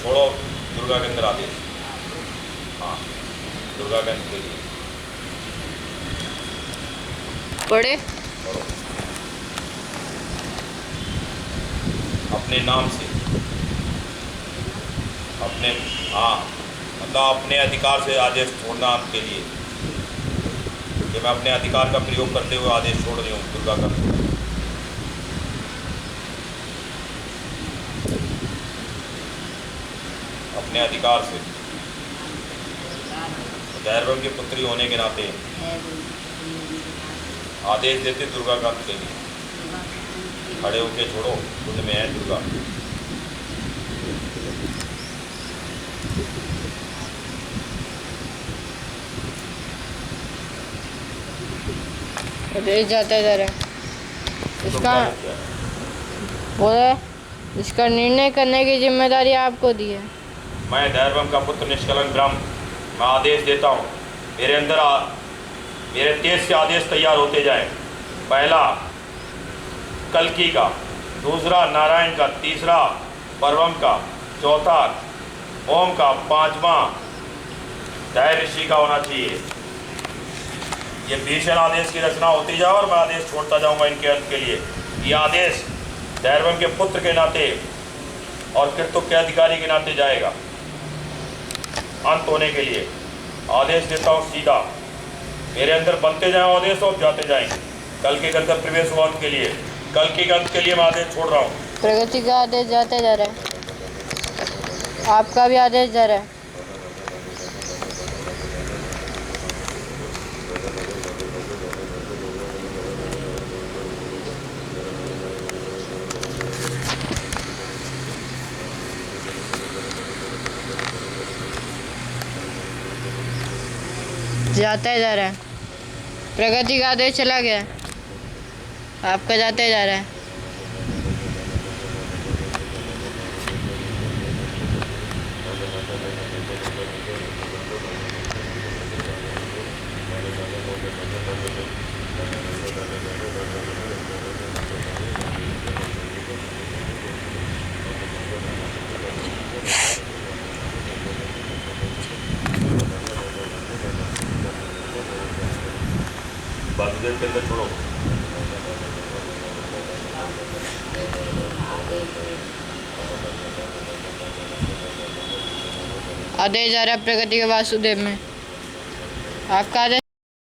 छोड़ो, दुर्गा के अंदर आदेश। हाँ, दुर्गा के अंदर के लिए पढ़े। करो अपने नाम से, अपने मतलब अपने अधिकार से आदेश छोड़ना आपके लिए, कि मैं अपने अधिकार का प्रयोग करते हुए आदेश छोड़ रही हूँ दुर्गा का। अपने अधिकार से, दैरवम की पुत्री होने के नाते आदेश देते दुर्गा का के लिए। खड़े होके छोड़ो, खुद में है दुर्गा। आदेश जाते जा रहे हैं। इसका बोले इसका निर्णय करने की जिम्मेदारी आपको दी है। मैं दैरवम का पुत्र निष्कलंक ब्रह्म, मैं आदेश देता हूँ, मेरे अंदर मेरे तेज से आदेश तैयार होते जाए। पहला कल्की का, दूसरा नारायण का, तीसरा परवम का, चौथा ओम का, पांचवा दैर ऋषि का होना चाहिए। ये भीषण आदेश की रचना होती जाए और मैं आदेश छोड़ता जाऊंगा इनके अंत के लिए। ये आदेश दैरवम के पुत्र के नाते और कृतुक के अधिकारी के नाते जाएगा। अंत होने के लिए आदेश देता हूँ सीधा, मेरे अंदर बनते जाए आदेश और जाते जाएंगे। कल के अंदर प्रवेश हुआ अंत के लिए, कल के अंत के लिए मैं आदेश छोड़ रहा हूँ। प्रगति का आदेश जाते जा रहा है। आपका भी आदेश जा रहा है। जाता ही जा रहा है। प्रगति का आदेश चला गया, आपका जाता ही जा रहा है। बात के अंदर छोड़ो। आदेश जा रहा है प्रगति के वासुदेव में, आपका आदेश